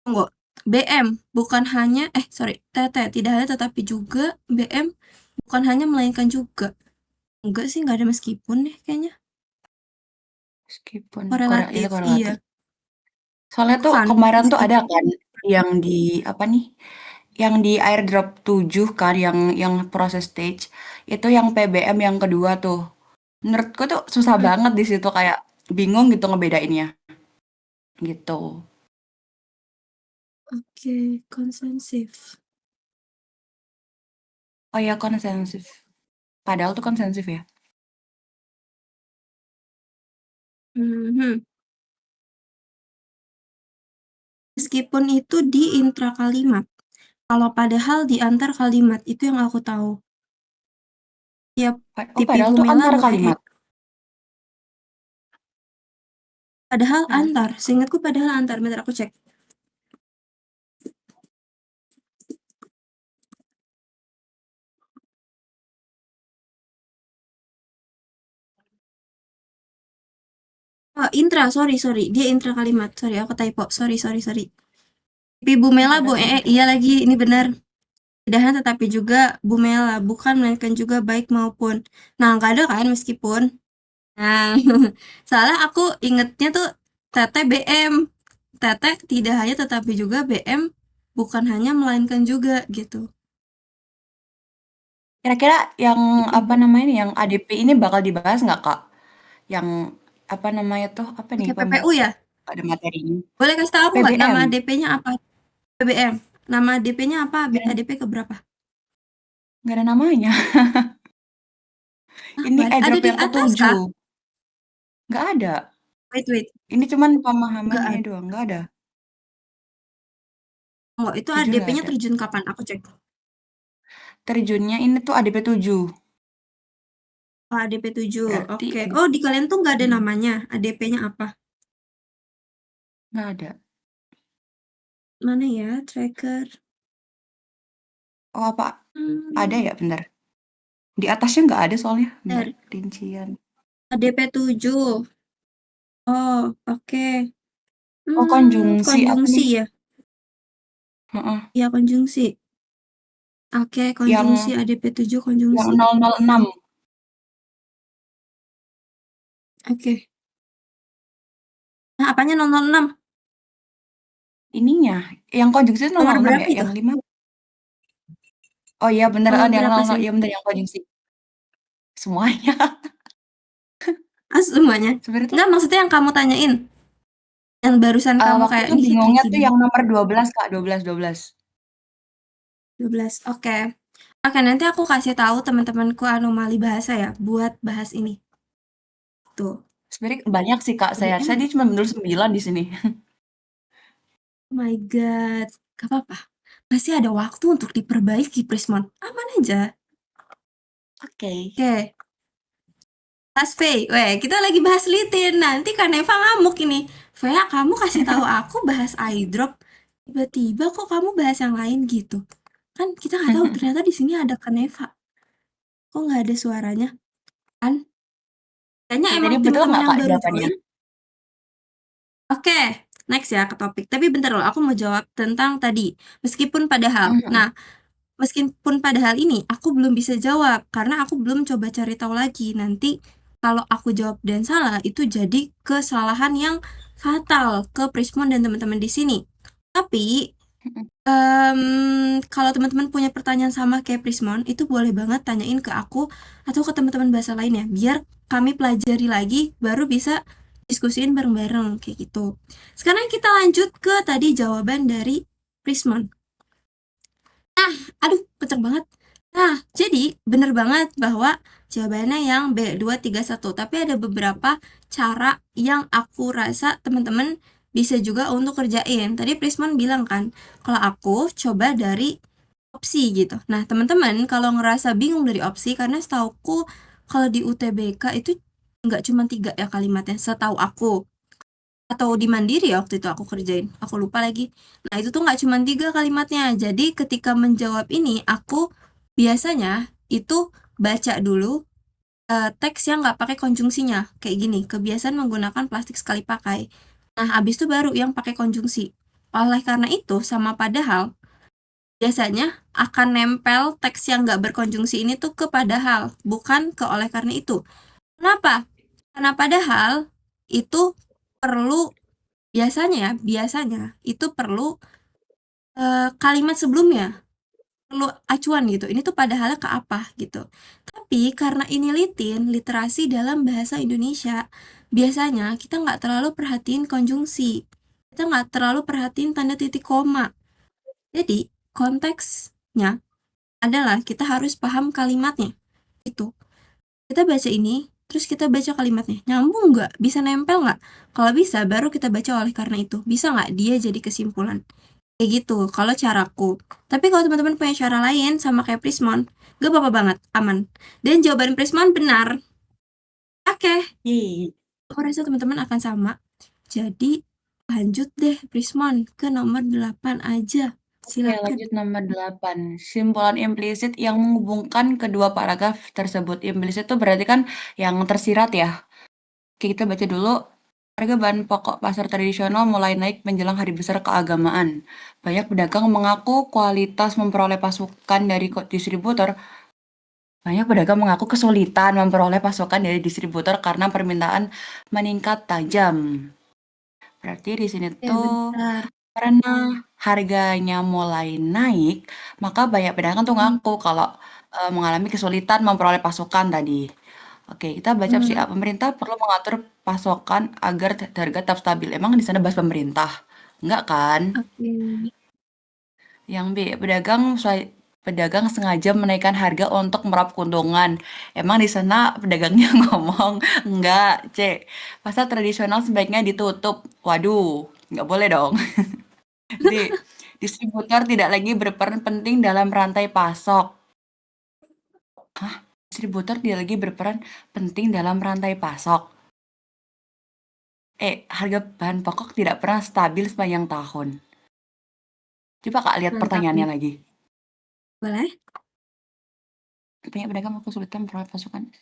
tunggu. BM bukan hanya, sorry, TT tidak hanya tetapi juga, BM bukan hanya melainkan juga. Enggak sih, nggak ada meskipun deh kayaknya. Meskipun itu Korelatif, iya. korelatif. Soalnya tuh Bukan, kemarin tuh ada meskipun. kan yang di apa nih? Yang di airdrop 7 kan yang proses stage itu yang PBM yang kedua tuh. Menurutku tuh susah Hmm, banget di situ kayak bingung gitu ngebedainnya gitu. Oke, konsensif. Oh ya konsensif. Padahal tuh konsensif ya. Mhm. Meskipun itu di intra kalimat. Kalau padahal di antar kalimat, itu yang aku tahu. Tiap Oh tipi padahal tuh bumela antara bu kalimat. Padahal Padahal antar, seingatku padahal antar. Bentar aku cek. Oh, intra, sorry. Dia intra kalimat. Sorry, aku typo. Sorry. Tipi bumela bu, padahal intra. iya lagi, ini benar. Tidak hanya tetapi juga bumela, bukan melainkan juga baik maupun. Nah, nggak ada kan meskipun. Nah, soalnya aku ingetnya tuh tete BM. Tete tidak hanya tetapi juga BM, bukan hanya melainkan juga gitu. Kira-kira yang Tipi apa namanya nih, yang ADP ini bakal dibahas nggak Kak? Yang apa namanya tuh, apa nih Oke, PPU pembahasan ya? ada materinya? Boleh kasih tahu aku nggak nama PBM. DP-nya apa? BBM. Nama DP-nya apa? Nggak ada, ADP ke berapa? nggak ada namanya. Ah, Ini ada airdrop di yang atas kah? ketujuh. Nggak ada. Wait. Ini cuman Nggak pemahamannya ada. doang, nggak ada. Oh, itu Jujur nggak ADP-nya ada. terjun kapan? Aku cek. Terjunnya ini tuh ADP 7. Oh, ADP 7. Berarti Oke. Oh, di kalian tuh nggak ada hmm, namanya. ADP-nya apa? nggak ada. Mana ya? Tracker. Oh apa? Ada Hmm, ya, bentar. Di atasnya nggak ada soalnya. Bentar, bentar. rincian. ADP 7. Oh, oke. Oh, konjungsi apa konjungsi nih? ya? Heeh. Iya, konjungsi. Oke, konjungsi Yang ADP 7 yang konjungsi. 006. Oke. Nah, apanya 006? Ininya, yang konjungsi itu Nomor 006 berapa ya? itu? Yang 5? Oh iya bener, Nomor yang berapa 00, sih? iya bener yang konjungsi. Semuanya. Ah, semuanya? Sebenarnya tuh Enggak, maksudnya yang kamu tanyain. Yang barusan kamu waktu kayak, itu ini bingungnya situasi tuh bingung. yang nomor 12 Kak, 12, 12. 12. Oke. Oke, nanti aku kasih tahu teman-temanku anomali bahasa ya buat bahas ini. Tuh. Sebenarnya banyak sih Kak, Jadi saya emang, dia cuma bener 9 di sini. oh my god. Gak apa-apa. Masih ada waktu untuk diperbaiki, Prismon. Aman aja. Oke. Oke. Bahas Vey. Weh, kita lagi bahas litin. Nanti kan Eva ngamuk ini. Vea, kamu kasih tahu aku bahas eyedrop. Tiba-tiba kok kamu bahas yang lain gitu. Kan kita nggak tahu ternyata di sini ada Kaneva. Kok nggak ada suaranya? Kan? Kayaknya Oke, emang tadi betul teman-teman nggak yang Kak baru jawabannya? join. Oke, next ya ke topik. Tapi bentar loh, aku mau jawab tentang tadi. Meskipun padahal. Mhm. Nah, meskipun padahal ini aku belum bisa jawab karena aku belum coba cari tahu lagi. Nanti kalau aku jawab dan salah itu jadi kesalahan yang fatal ke Prismon dan teman-teman di sini. Tapi Mhm. kalau teman-teman punya pertanyaan sama kayak Prismon, itu boleh banget tanyain ke aku atau ke teman-teman bahasa lainnya, biar kami pelajari lagi, baru bisa diskusiin bareng-bareng kayak gitu. Sekarang kita lanjut ke tadi jawaban dari Prismon. Aduh, kenceng banget. Nah, jadi bener banget bahwa jawabannya yang B231. Tapi ada beberapa cara yang aku rasa teman-teman bisa juga untuk kerjain. Tadi Prismon bilang kan, kalau aku coba dari opsi gitu. Nah, teman-teman kalau ngerasa bingung dari opsi, karena setauku kalau di UTBK itu nggak cuma 3 ya kalimatnya, setahu aku. Atau di Mandiri ya waktu itu aku kerjain. Aku lupa lagi. Nah, itu tuh nggak cuma 3 kalimatnya. Jadi ketika menjawab ini, aku biasanya itu baca dulu teks yang nggak pakai konjungsinya. Kayak gini, kebiasaan menggunakan plastik sekali pakai. Nah, abis itu baru yang pakai konjungsi. Oleh karena itu, sama padahal, biasanya akan nempel teks yang nggak berkonjungsi ini tuh ke padahal, bukan ke oleh karena itu. Kenapa? Karena padahal itu perlu, biasanya itu perlu kalimat sebelumnya, perlu acuan gitu. Ini tuh padahalnya ke apa gitu. Tapi karena ini literasi dalam bahasa Indonesia, biasanya kita nggak terlalu perhatiin konjungsi. Kita nggak terlalu perhatiin tanda titik koma. Jadi konteksnya adalah kita harus paham kalimatnya. Itu. Kita baca ini, terus kita baca kalimatnya. Nyambung nggak? Bisa nempel nggak? Kalau bisa, baru kita baca oleh karena itu. Bisa nggak dia jadi kesimpulan? Kayak gitu, kalau caraku. Tapi kalau teman-teman punya cara lain, sama kayak Prismon, gak apa-apa banget, aman. Dan jawaban Prismon benar. Oke, Yeay. aku rasa teman-teman akan sama. Jadi, lanjut deh Prismon ke nomor 8 aja. Oke, Silakan. lanjut nomor 8. Simpulan implisit yang menghubungkan kedua paragraf tersebut. Implisit itu berarti kan yang tersirat ya. Oke, kita baca dulu. Harga bahan pokok pasar tradisional mulai naik menjelang hari besar keagamaan. Banyak pedagang mengaku kualitas memperoleh pasokan dari distributor. Banyak pedagang mengaku kesulitan memperoleh pasokan dari distributor karena permintaan meningkat tajam. Berarti di sini Ya, tuh bentar. karena harganya mulai naik, maka banyak pedagang tuh ngaku kalau mengalami kesulitan memperoleh pasokan tadi. Oke, kita baca opsi A. Pemerintah perlu mengatur pasokan agar harga tetap stabil. Emang di sana bahas pemerintah? Enggak kan? Oke. Yang B, pedagang sengaja menaikkan harga untuk meraup keuntungan. Emang di sana pedagangnya ngomong enggak, C. Pasar tradisional sebaiknya ditutup. Waduh, nggak boleh dong. D. Distributor tidak lagi berperan penting dalam rantai pasok. Distributor tidak lagi berperan penting dalam rantai pasok. Harga bahan pokok tidak pernah stabil sepanjang tahun. Coba Kak lihat Mantap pertanyaannya nih. lagi. Boleh? Banyak pedagang mengaku kesulitan memperoleh pasokan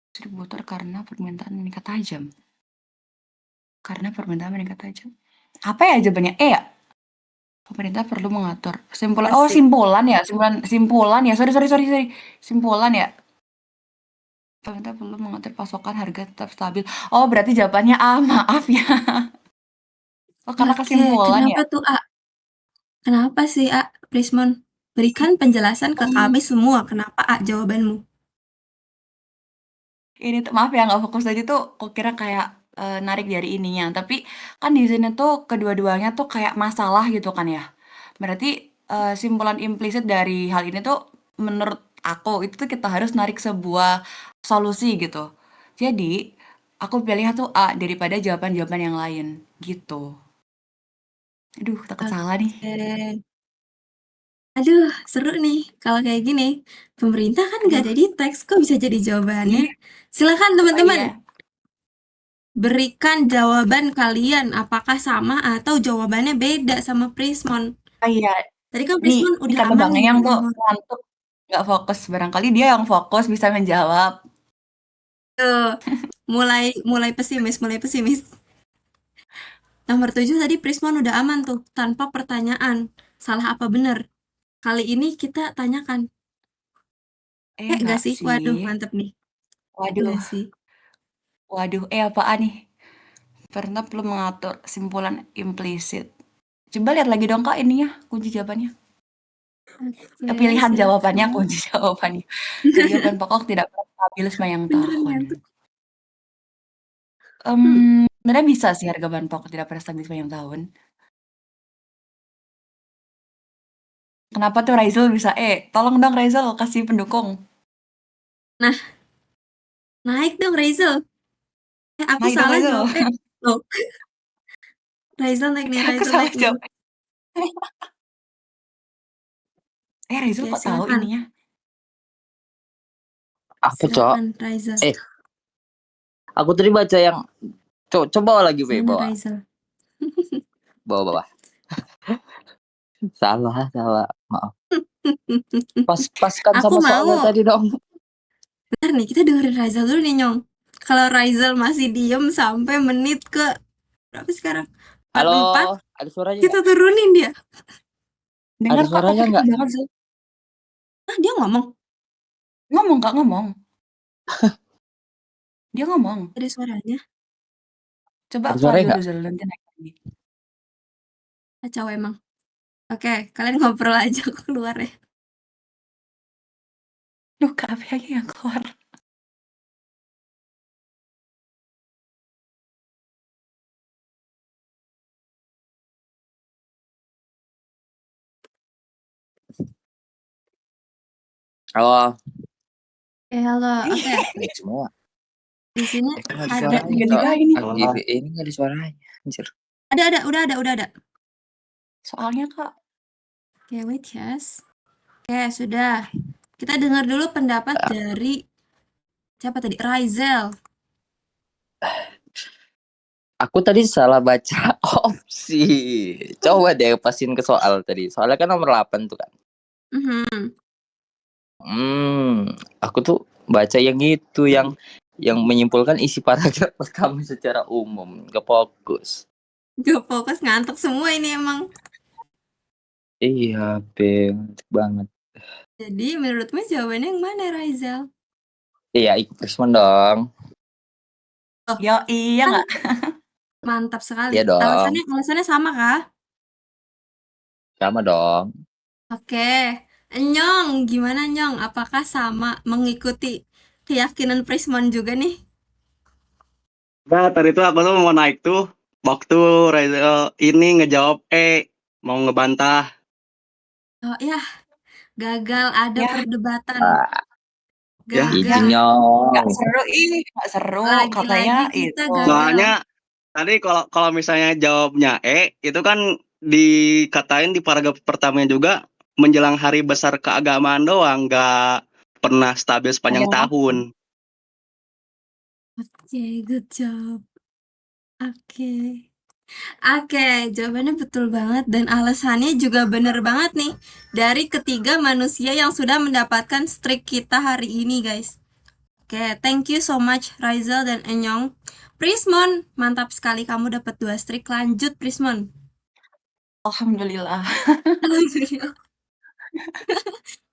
distributor karena permintaan meningkat tajam. Karena permintaan meningkat aja. Apa ya jawabannya? E ya? Pemerintah perlu mengatur simpulan. Oh, Asik. simpulan ya, simpulan ya. Sorry, sorry, sorry, sorry. Simpulan ya. Pemerintah perlu mengatur pasokan harga tetap stabil. Oh, berarti jawabannya A. Maaf ya. Oh, karena Oke, kesimpulan ya. kenapa tuh A? Kenapa sih A, Prismon? Berikan penjelasan ke kami semua, kenapa A jawabanmu? Ini tuh maaf ya nggak fokus tadi tuh kok kira kayak narik dari ininya. Tapi kan di sini tuh kedua-duanya tuh kayak masalah gitu kan ya. Berarti simpulan implisit dari hal ini tuh menurut aku itu tuh kita harus narik sebuah solusi gitu. Jadi aku pilih tuh A daripada jawaban-jawaban yang lain gitu. Aduh, takut salah nih. Oke. Aduh, seru nih kalau kayak gini. Pemerintah kan nggak Aduh, ada di teks, kok bisa jadi jawabannya? iya. Silakan Oh teman-teman, iya. berikan jawaban kalian. Apakah sama atau jawabannya beda sama Prismon? Oh iya. Tadi kan Nih, Prismon ini udah karena aman Bang nih Eyang tuh nomor. ngantuk, nggak fokus. Barangkali dia yang fokus bisa menjawab. Tuh, mulai mulai pesimis, mulai pesimis. Nomor 7 tadi Prismon udah aman tuh, tanpa pertanyaan. Salah apa benar? Kali ini kita tanyakan. Nggak Enggak sih? Waduh, sih. mantep nih. Waduh, Nggak sih? waduh, apaan nih? Pernah perlu mengatur simpulan implisit. Coba lihat lagi dong Kak ininya, kunci jawabannya. Oke, Pilihan jawabannya, silakan. kunci jawabannya. Harga bahan pokok tidak pernah stabil sepanjang Beneran tahun. ngantuk. Hmm, Sebenarnya bisa sih harga bahan pokok tidak pernah stabil sepanjang tahun. Kenapa tuh Raizal bisa Tolong dong Raizal kasih pendukung. Nah, naik dong Razel. Aku Naik dong salah Raizal. jawabnya. Loh, Razel naik nih, Aku Razel salah naik nih. jawab. Raizal Oke, kok tahu silakan. ininya? Apa, Cok? Silakan, Razel. Aku tadi baca yang coba lagi, Be, Gimana bawa. Razel? Bawa. Salah. Maaf. Paskan Aku sama soalnya mau. tadi dong. Bentar nih, kita dengerin Razel dulu nih, Nyong. Kalau Razel masih diem sampai menit ke berapa sekarang? Halo, 44, ada suaranya kita nggak? turunin dia. Ada Dengar kok suaranya kecil nggak? banget sih. Ah, dia ngomong. Ngomong Kak, ngomong. Dia ngomong. Ada suaranya. Coba Ada keluar suaranya dulu nggak? Zal, nanti naik lagi. Kacau emang. Oke, kalian ngobrol aja, aku keluar ya. Duh, Kak Afi lagi yang keluar. Halo. Halo. Oke, Ini semua. di sini Nggak ada ada suaranya, Cok. Tiga-tiga ini. Ini nggak ada suaranya. Anjir. udah ada. Soalnya Kak, Oke, wait yes. Oke, sudah. Kita dengar dulu pendapat dari siapa tadi? Razel. Aku tadi salah baca opsi. Coba deh pasin ke soal tadi. Soalnya kan nomor 8 tuh kan. Mhm. Aku tuh baca yang itu yang menyimpulkan isi paragraf pertama secara umum, gak fokus. Gak fokus, ngantuk semua ini emang. Iya, ngantuk banget. Jadi menurutmu jawabannya yang mana, Razel? Iya, ikut Krismon dong. Oh, yo iya kan nggak? mantap sekali. Iya dong. Alasannya sama kah? Sama dong. Oke. Nyong, gimana Nyong? Apakah sama mengikuti keyakinan Prismon juga nih? Nah, tadi tuh aku tuh mau naik tuh waktu Razel ini ngejawab mau ngebantah. Oh ya, gagal ada Ya, perdebatan. Ah, Ya, Gagal. izinnya. nggak seru ih, nggak seru. Katanya Lagi-lagi kita itu. gagal. soalnya tadi kalau misalnya jawabnya itu kan dikatain di paragraf pertamanya juga menjelang hari besar keagamaan doang, nggak pernah stabil sepanjang Panjang tahun. Oke, good job. Oke. Oke, jawabannya betul banget dan alasannya juga bener banget nih. Dari ketiga manusia yang sudah mendapatkan streak kita hari ini, guys. Oke, thank you so much Raizal dan Enyong. Prismon, mantap sekali kamu dapat 2 streak. Lanjut Prismon. Alhamdulillah. Alhamdulillah.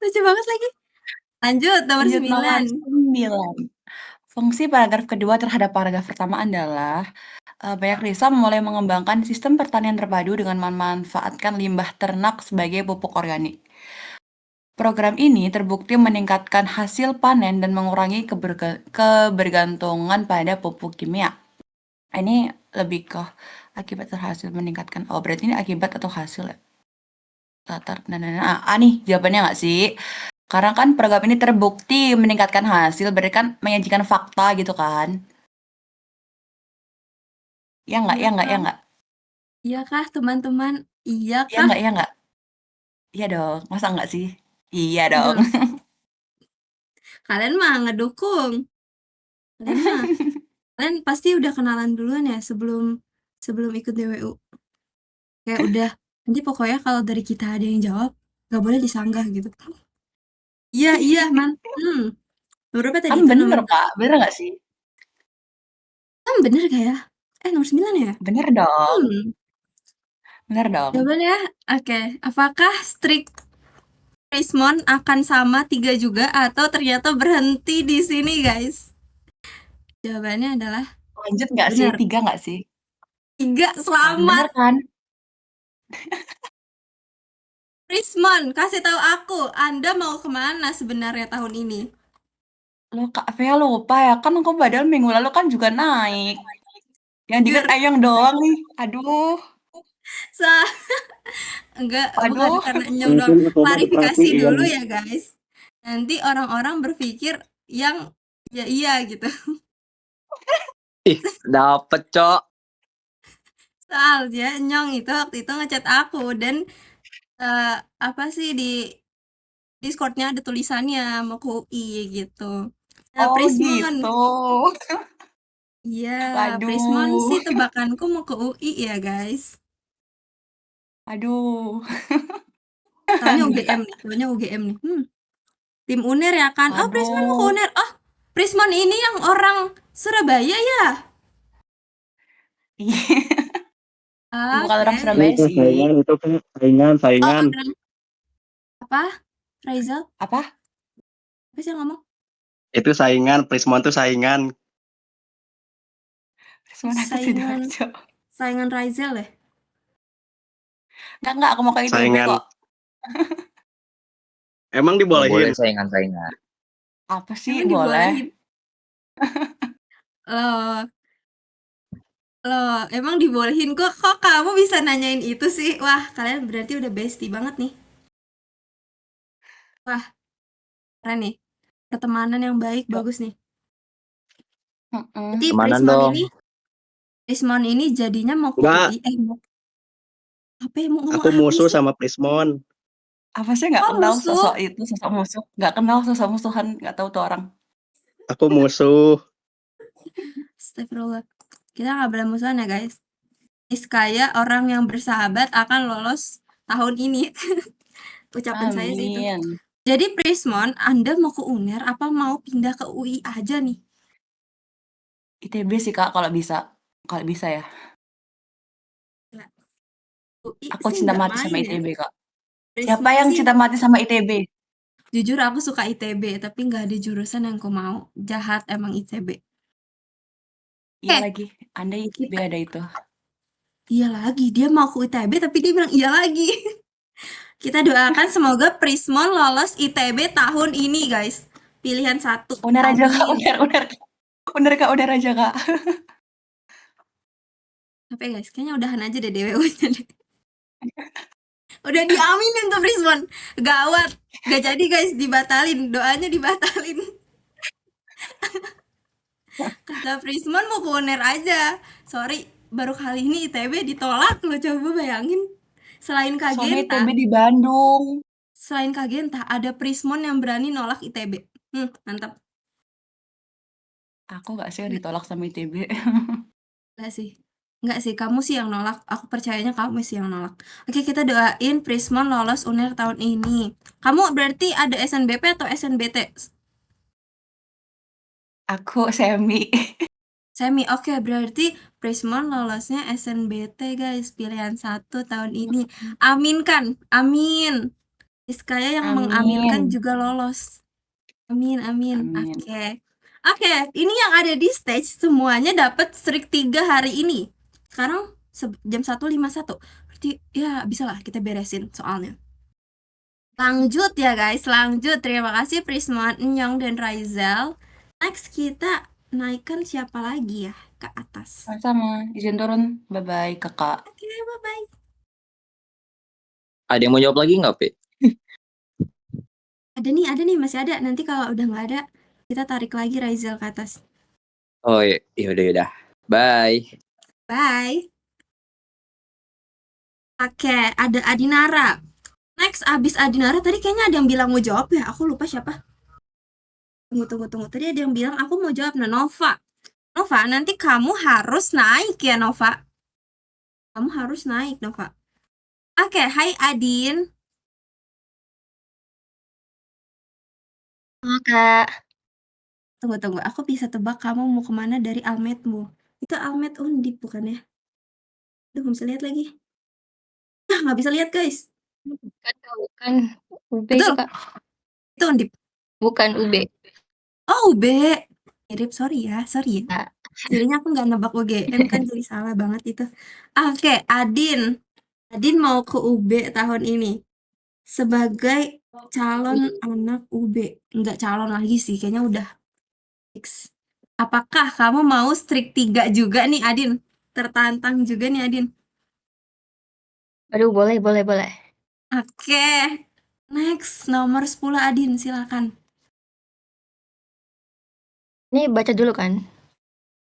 Lucu banget lagi. Lanjut nomor Lanjut nomor 9. 9. Fungsi paragraf kedua terhadap paragraf pertama adalah banyak desa mulai mengembangkan sistem pertanian terpadu dengan memanfaatkan limbah ternak sebagai pupuk organik. Program ini terbukti meningkatkan hasil panen dan mengurangi kebergantungan pada pupuk kimia. Ini lebih ke akibat terhasil meningkatkan. Oh, berarti ini akibat atau hasil ya? Nih jawabannya nggak sih? Karena kan program ini terbukti meningkatkan hasil, berarti kan menyajikan fakta gitu kan? Ya nggak? Iya Ya nggak? Ya kah? nggak? Iya kah teman-teman? Iya Ya kah? nggak? Ya nggak? Iya dong. Masa nggak sih? Iya dong. Aduh, kalian mah ngedukung. Kalian pasti udah kenalan duluan ya sebelum ikut DWU. Kayak udah, nanti pokoknya kalau dari kita ada yang jawab, nggak boleh disanggah gitu. Iya, man. Berapa tadi Kan itu bener, nomor? Kak. Bener nggak sih? Bener gak ya? Nomor 9 ya? Bener dong. Hmm, Bener dong. jawabannya oke. Apakah streak Prismon akan sama 3 juga atau ternyata berhenti di sini, guys? Jawabannya adalah Lanjut nggak sih? benar. 3 nggak sih? 3, Kan, selamat. bener kan? Prismon, kasih tahu aku, Anda mau kemana sebenarnya tahun ini? Lo Kak Vea lupa ya, kan aku padahal minggu lalu kan juga naik. Yang diingat Jujur, Ayang doang nih. Aduh, sa enggak, bukan aduh. karena Nyong doang. Mungkin aku mau Klarifikasi diperhatiin. dulu ya, guys. Nanti orang-orang berpikir yang ya iya gitu. Ih, dapet, Cok. Soalnya Nyong itu waktu itu ngechat aku dan apa sih di Discord-nya ada tulisannya mau ke UI gitu. Nah, Oh Prismon. gitu. Iya, Prismon Waduh. sih tebakanku mau ke UI ya, guys. Aduh. Taunya Enggak. UGM nih, taunya UGM nih. Tim UNER ya kan? Oh, Prismon mau ke Aduh. UNER. Oh, Prismon ini yang orang Surabaya ya? Bukan orang Oke. Surabaya Itu sih. saingan, itu kan Oh, saingan. orang apa? Raizal? Apa? Apa sih yang ngomong? Itu saingan, Prismon tuh saingan. Semuanya ke Saingan Sidoarjo. saingan Raizal ya? Enggak, aku mau ke ITB Saingan. kok. Emang Nggak boleh dibolehin? saingan-saingan. Apa sih? Emang Boleh. dibolehin? Loh, emang dibolehin kok kamu bisa nanyain itu sih? Wah, kalian berarti udah bestie banget nih. Wah, keren nih. Pertemanan yang baik, bagus nih. Jadi Kemanan dong. Prismon ini jadinya mau ke Enggak, UI. Mau apa ya? Mau ngomong aku apa musuh sih? sama Prismon. Apa sih nggak Oh, kenal musuh. sosok itu, sosok musuh? Nggak kenal sosok musuhan, nggak tahu tuh orang. Aku musuh. Astagfirullah. Kita nggak boleh musuhan ya, guys. Niscaya orang yang bersahabat akan lolos tahun ini. Ucapan saya sih itu. Amin. Jadi Prismon, Anda mau ke UNER apa mau pindah ke UI aja nih? ITB sih Kak kalau bisa. Kalau bisa ya. UI Aku sih cinta nggak mati sama main ya. ITB Kak. Siapa Prismon yang sih, cinta mati sama ITB? jujur aku suka ITB, tapi nggak ada jurusan yang aku mau. Jahat emang ITB. Iya Eh, lagi, Anda ITB kita, ada itu. iya lagi. Dia mau ke ITB, tapi dia bilang iya lagi. Kita doakan semoga Prismon lolos ITB tahun ini, guys. Pilihan 1. Uner aja Kak, Amin. uner. Uner Kak, uner aja Kak. Tapi guys, kayaknya udahan aja deh DWU-nya deh. Udah diaminin tuh Prismon. Gawat. Gak jadi guys, dibatalin. Doanya dibatalin. Kata Prismon mau ke UNER aja. Sorry, baru kali ini ITB ditolak loh, coba bayangin. Selain Soalnya Kagenta, ITB di Bandung. ada Prismon yang berani nolak ITB. Mantap. Aku nggak sih yang ditolak sama ITB. Enggak sih. Enggak sih, kamu sih yang nolak. Aku percayanya kamu sih yang nolak. Oke, kita doain Prismon lolos UNER tahun ini. Kamu berarti ada SNBP atau SNBT? Aku semi. Semi, oke, berarti Prismon lolosnya SNBT guys, pilihan 1 tahun ini. Aminkan, amin. Iskaya yang mengaminkan Amin. juga lolos. Amin, amin. Amin. Oke. Oke, ini yang ada di stage semuanya dapat streak 3 hari ini. Sekarang jam 1.51. Berarti ya bisa lah kita beresin soalnya. Lanjut ya guys, lanjut. Terima kasih Prismon, Enyong, dan Raizal. Next kita naikkan siapa lagi ya ke atas. Sama, izin turun. Bye-bye, kakak. Oke, bye-bye. Ada yang mau jawab lagi nggak, Pe? Ada nih, masih ada. Nanti kalau udah nggak ada, kita tarik lagi Raizal ke atas. Oh iya, yaudah. Bye. Bye. Oke, ada Adinara. Next, abis Adinara, tadi kayaknya ada yang bilang mau jawab ya. Aku lupa siapa. Tunggu. Tadi ada yang bilang aku mau jawab. Nah, Nova. Nova, nanti kamu harus naik ya, Nova. Kamu harus naik, Nova. Oke, hai Adin. Halo Kak, Tunggu. Aku bisa tebak kamu mau kemana dari almedmu. Itu almed Undip bukan ya? Aduh, nggak bisa lihat lagi. Nggak bisa lihat, guys. bukan UB itu Betul, Kak, itu Undip. bukan UB. Oh, UB. Mirip, sorry ya. Kak. Jadinya aku nggak nebak UGM kan jadi salah banget itu. Oke, Adin. Adin mau ke UB tahun ini sebagai calon anak UB. Nggak calon lagi sih, kayaknya udah fix. Apakah kamu mau streak 3 juga nih, Adin? Tertantang juga nih, Adin. Aduh, boleh. Oke. Next, nomor 10 Adin, silakan. Ini baca dulu kan?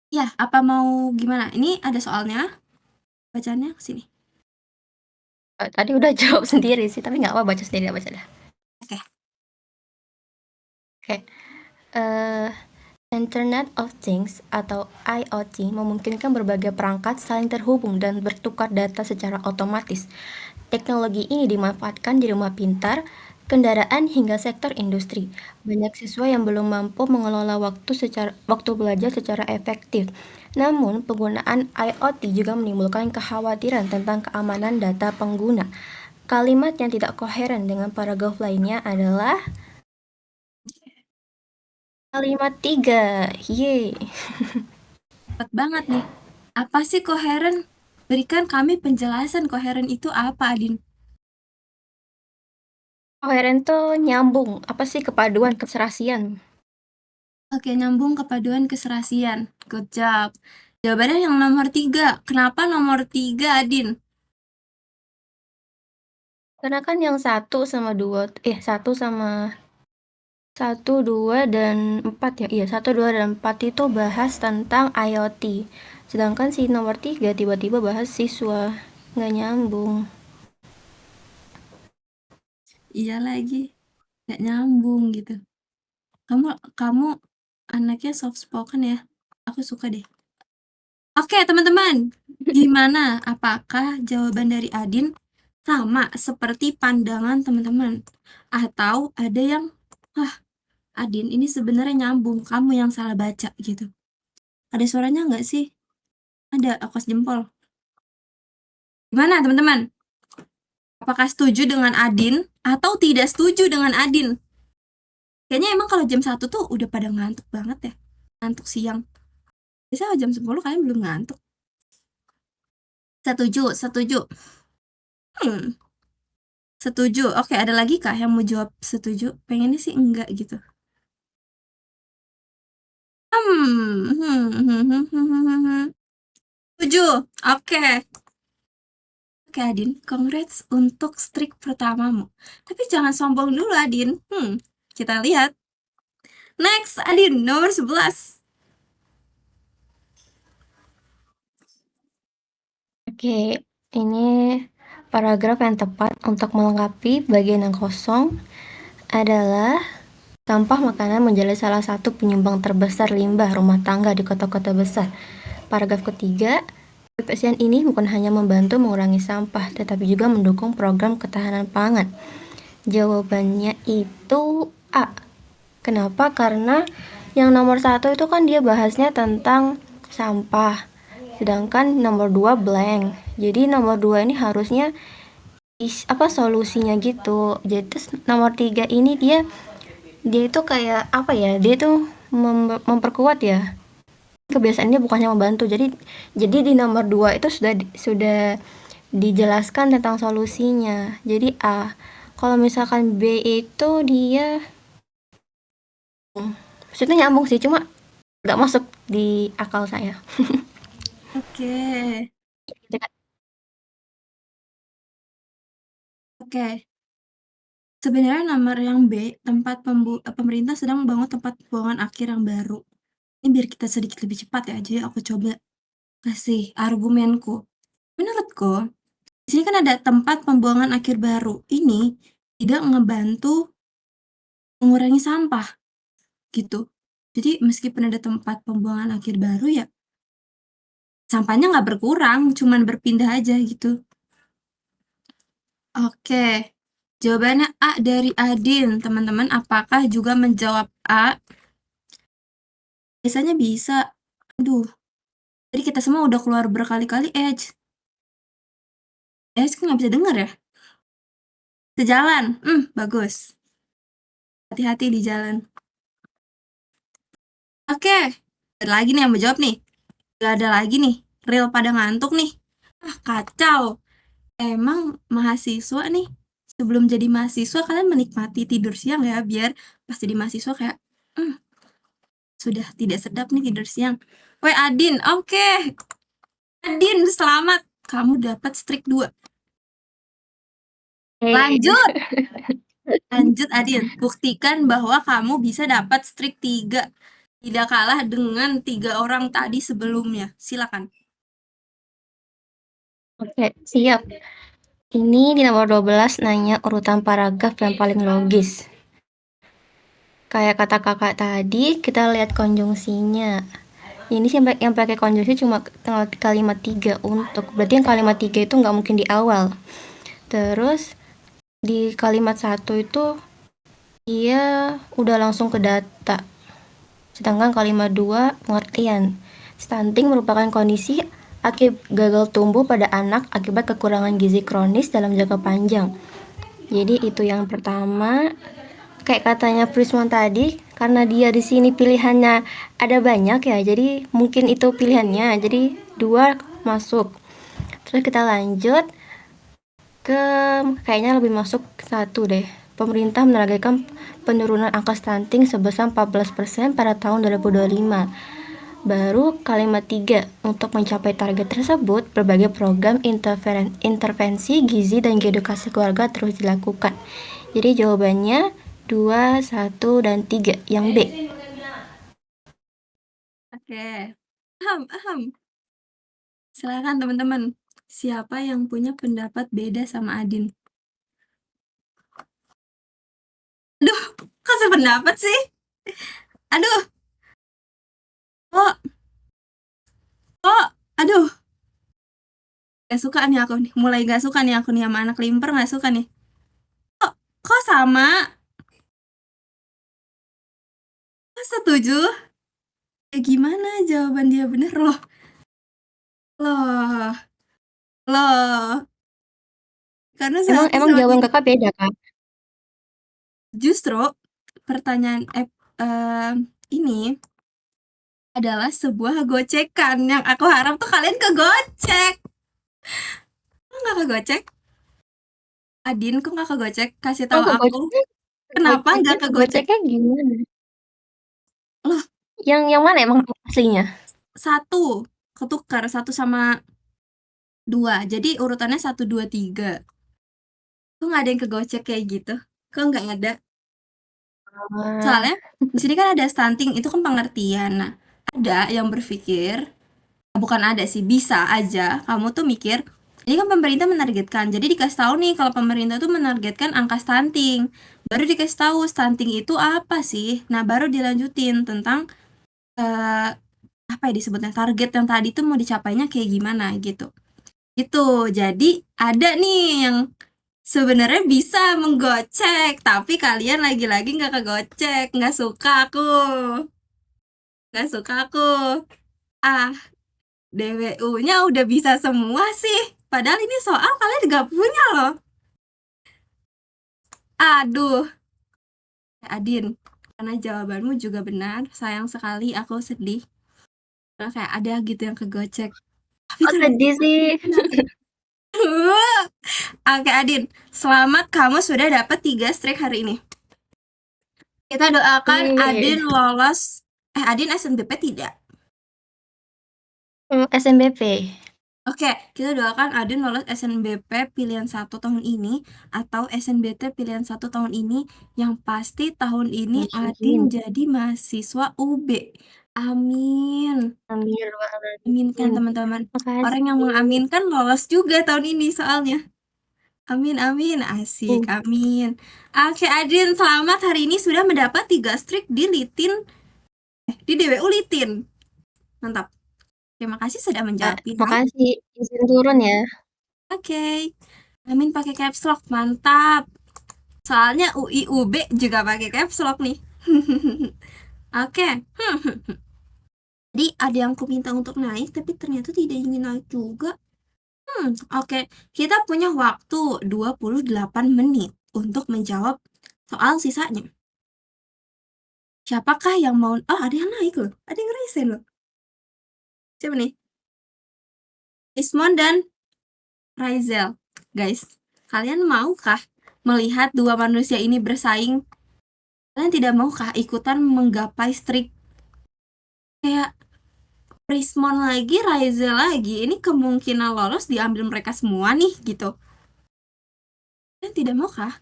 Ya, apa mau gimana? Ini ada soalnya. Bacanya ke sini. Tadi udah jawab sendiri sih, tapi nggak apa baca sendiri, baca dah. Oke. Internet of Things atau IoT memungkinkan berbagai perangkat saling terhubung dan bertukar data secara otomatis. Teknologi ini dimanfaatkan di rumah pintar, kendaraan hingga sektor industri. Banyak siswa yang belum mampu mengelola waktu belajar secara efektif. Namun, penggunaan IoT juga menimbulkan kekhawatiran tentang keamanan data pengguna. Kalimat yang tidak koheren dengan paragraf lainnya adalah kalimat 3. Yeay. Cepat banget nih. Apa sih koheren? Berikan kami penjelasan koheren itu apa, Adin? Koheren tuh nyambung. Apa sih kepaduan, keserasian? Oke, nyambung kepaduan keserasian. Good job. Jawabannya yang nomor 3. Kenapa nomor 3, Adin? Karena kan yang 1 sama 2, 1, 2, dan 4 ya. Iya, 1, 2, dan 4 itu bahas tentang IoT. Sedangkan si nomor 3 tiba-tiba bahas siswa. Nggak nyambung. Iya lagi. Nggak nyambung gitu. Kamu anaknya soft spoken ya. Aku suka deh. Oke, teman-teman. Gimana? Apakah jawaban dari Adin sama seperti pandangan teman-teman? Atau ada yang, Adin, ini sebenarnya nyambung, kamu yang salah baca gitu. Ada suaranya nggak sih? Ada, aku kasih jempol. Gimana teman-teman? Apakah setuju dengan Adin atau tidak setuju dengan Adin? Kayaknya emang kalau jam 1 tuh udah pada ngantuk banget ya. Ngantuk siang. Biasanya jam 10 kalian belum ngantuk. Setuju. Setuju. Oke, ada lagi kah yang mau jawab setuju? Pengennya sih enggak gitu. Setuju. Oke. Oke, Adin, congrats untuk streak pertamamu. Tapi jangan sombong dulu, Adin. Kita lihat. Next, Adin, nomor 11. Oke, ini paragraf yang tepat untuk melengkapi bagian yang kosong adalah sampah makanan menjadi salah satu penyumbang terbesar limbah rumah tangga di kota-kota besar. Paragraf ketiga, BPSDM ini bukan hanya membantu mengurangi sampah, tetapi juga mendukung program ketahanan pangan. Jawabannya itu A. Kenapa? Karena Yang nomor 1 itu kan dia bahasnya tentang sampah, sedangkan nomor 2 blank. Jadi nomor 2 ini harusnya solusinya gitu. Jadi terus nomor 3 ini dia itu kayak apa ya? Dia tuh memperkuat ya. Kebiasaannya bukannya membantu. Jadi di nomor 2 itu sudah dijelaskan tentang solusinya. Jadi A. Kalau misalkan B itu dia maksudnya nyambung sih, cuma nggak masuk di akal saya. Oke. Oke. Sebenarnya nomor yang B, pemerintah sedang membangun tempat pembuangan akhir yang baru. Ini biar kita sedikit lebih cepat ya, jadi aku coba kasih argumenku. Menurutku, di sini kan ada tempat pembuangan akhir baru. Ini tidak ngebantu mengurangi sampah, gitu. Jadi meskipun ada tempat pembuangan akhir baru ya, sampahnya nggak berkurang, cuman berpindah aja gitu. Oke, jawabannya A dari Adin. Teman-teman, apakah juga menjawab A? Biasanya bisa. Aduh, jadi kita semua udah keluar berkali-kali Edge. Edge kan nggak bisa denger ya? Sejalan, bagus. Hati-hati di jalan. Oke, ada lagi nih yang menjawab nih. Gak ada lagi nih, real pada ngantuk nih. Kacau. Emang mahasiswa nih, sebelum jadi mahasiswa kalian menikmati tidur siang ya, biar pas jadi mahasiswa kayak, sudah tidak sedap nih tidur siang. Woi Adin, oke. Adin, selamat. Kamu dapat strik 2. Lanjut. Lanjut Adin, buktikan bahwa kamu bisa dapat strik 3. Tidak kalah dengan 3 orang tadi sebelumnya. Silakan. Oke, siap. Ini di nomor 12 nanya urutan paragraf yang paling logis. Kayak kata kakak tadi, kita lihat konjungsinya. Ini sih yang pakai konjungsi cuma kalimat 3 untuk. Berarti yang kalimat 3 itu nggak mungkin di awal. Terus di kalimat 1 itu dia udah langsung ke data. Sedangkan kalimat 2 pengertian. Stunting merupakan kondisi gagal tumbuh pada anak akibat kekurangan gizi kronis dalam jangka panjang. Jadi itu yang pertama. Kayak katanya Prismon tadi, karena dia di sini pilihannya ada banyak ya, jadi mungkin itu pilihannya. Jadi 2 masuk. Terus kita lanjut ke kayaknya lebih masuk 1 deh. Pemerintah menargetkan penurunan angka stunting sebesar 14% pada tahun 2025. Baru kalimat 3, untuk mencapai target tersebut, berbagai program intervensi gizi dan edukasi keluarga terus dilakukan. Jadi jawabannya 2, 1, dan 3, yang B. Oke, paham. Silakan teman-teman. Siapa yang punya pendapat beda sama Adin? Aduh, kok sependapat sih? Aduh. Aduh. Gak suka nih aku nih. Mulai gak suka nih aku nih sama anak limper, gak suka nih. Kok sama? Kok setuju? Ya gimana jawaban dia bener loh. Karena Emang jawaban kakak beda kan? Justru pertanyaan ini adalah sebuah gocekan yang aku harap tuh kalian kegocek. Kok nggak kegocek? Adin, kok nggak kegocek? Kasih tahu aku. Kenapa nggak kegocek? Goceknya gimana? Loh, yang mana emang aslinya? 1 ketukar 1 sama 2. Jadi urutannya 1, 2, 3. Kok nggak ada yang kegocek kayak gitu? Kok nggak ada? Soalnya di sini kan ada stunting, itu kan pengertian. Nah, ada yang berpikir, bukan ada sih, bisa aja kamu tuh mikir, ini kan pemerintah menargetkan. Jadi dikasih tahu nih kalau pemerintah tuh menargetkan angka stunting. Baru dikasih tahu stunting itu apa sih? Nah, baru dilanjutin tentang apa ya disebutnya, target yang tadi tuh mau dicapainya kayak gimana gitu. Itu. Jadi ada nih yang sebenarnya bisa menggocek, tapi kalian lagi-lagi nggak kegocek, nggak suka aku. Gak suka aku. Ah, DWU-nya udah bisa semua sih. Padahal ini soal kalian gak punya loh. Aduh, Adin, karena jawabanmu juga benar. Sayang sekali, aku sedih. Karena kayak ada gitu yang kegocek. Tapi Kok sedih sih? Oke, Adin, selamat kamu sudah dapat 3 strike hari ini. Kita doakan Yeay. Adin lolos. Adin SNBP tidak? SNBP. Oke, kita doakan Adin lolos SNBP pilihan 1 tahun ini atau SNBT pilihan 1 tahun ini. Yang pasti tahun ini Adin Amin. jadi mahasiswa UB. Amin. Amin. Aminkan teman-teman. Orang yang Makasih. mengaminkan lolos juga tahun ini soalnya. Amin, amin. Asik, amin. Oke, Adin, selamat hari ini sudah mendapat 3 strike di Litin. Di DWU Litin. Mantap. Terima kasih sudah menjawab Pinang. Makasih. Izin turun ya. Oke. Amin pakai caps lock, mantap. Soalnya UI UB juga pakai caps lock nih. Oke. Jadi ada yang ku minta untuk naik tapi ternyata tidak ingin naik juga. Oke. Kita punya waktu 28 menit untuk menjawab soal sisanya. Siapakah yang mau... Oh, ada yang naik loh. Ada yang resign loh. Siapa nih? Ismon dan Raizel. Guys, kalian maukah melihat dua manusia ini bersaing? Kalian tidak maukah ikutan menggapai streak? Kayak Prismon lagi, Raizel lagi. Ini kemungkinan lolos diambil mereka semua nih, gitu. Kalian tidak maukah?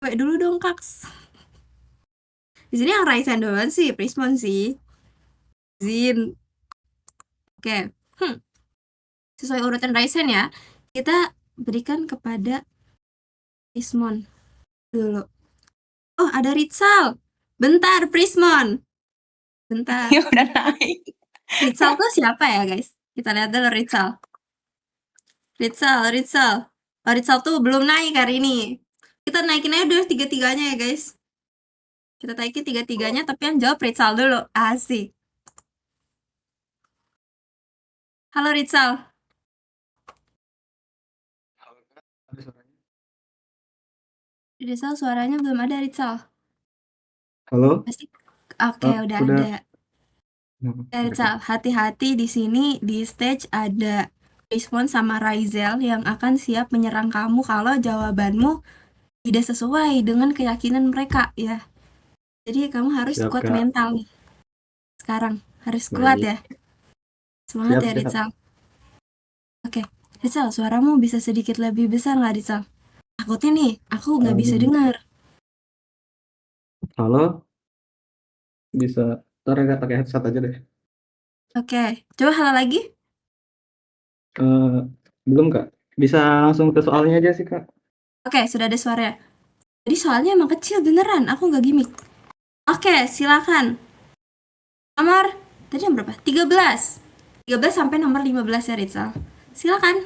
Wait dulu dong, Kaks. Di sini yang Raizel doang sih, Prismon sih. Zin. Oke. Sesuai urutan Raizel ya. Kita berikan kepada Prismon dulu. Oh, ada Ritsal. Bentar, Prismon. Bentar. Ya udah naik. Ritsal tuh siapa ya, guys? Kita lihat dulu Ritsal. Ritsal. Oh, Ritsal tuh belum naik hari ini. Kita naikin aja dulu tiga-tiganya ya, guys. Kita naikin tiga-tiganya, tapi yang jawab Ritsal dulu. Asik. Halo, Ritsal. Ritsal, suaranya belum ada, Ritsal. Halo? Pasti. Oke, Oh, udah udah. ada. Ya, Ritsal, hati-hati di sini di stage ada Prismon sama Raizel yang akan siap menyerang kamu kalau jawabanmu tidak sesuai dengan keyakinan mereka ya. Jadi kamu harus Siap, kuat Kak. mental nih. Sekarang harus kuat Baik. ya. Semangat Siap, ya, siap. Ritsal. Oke, Ritsal, suaramu bisa sedikit lebih besar nggak, Ritsal? Takutnya nih, aku nggak bisa dengar. Halo? Bisa. Ntar ya, Kak, pakai headset aja deh. Oke, coba halo lagi. Belum, Kak. Bisa langsung ke soalnya aja sih, Kak. Oke, sudah ada suara. Jadi soalnya emang kecil beneran, aku nggak gimmick. Oke, silakan. Nomor, tadi yang berapa? 13. 13 sampai nomor 15 ya, Ritsal. Silakan.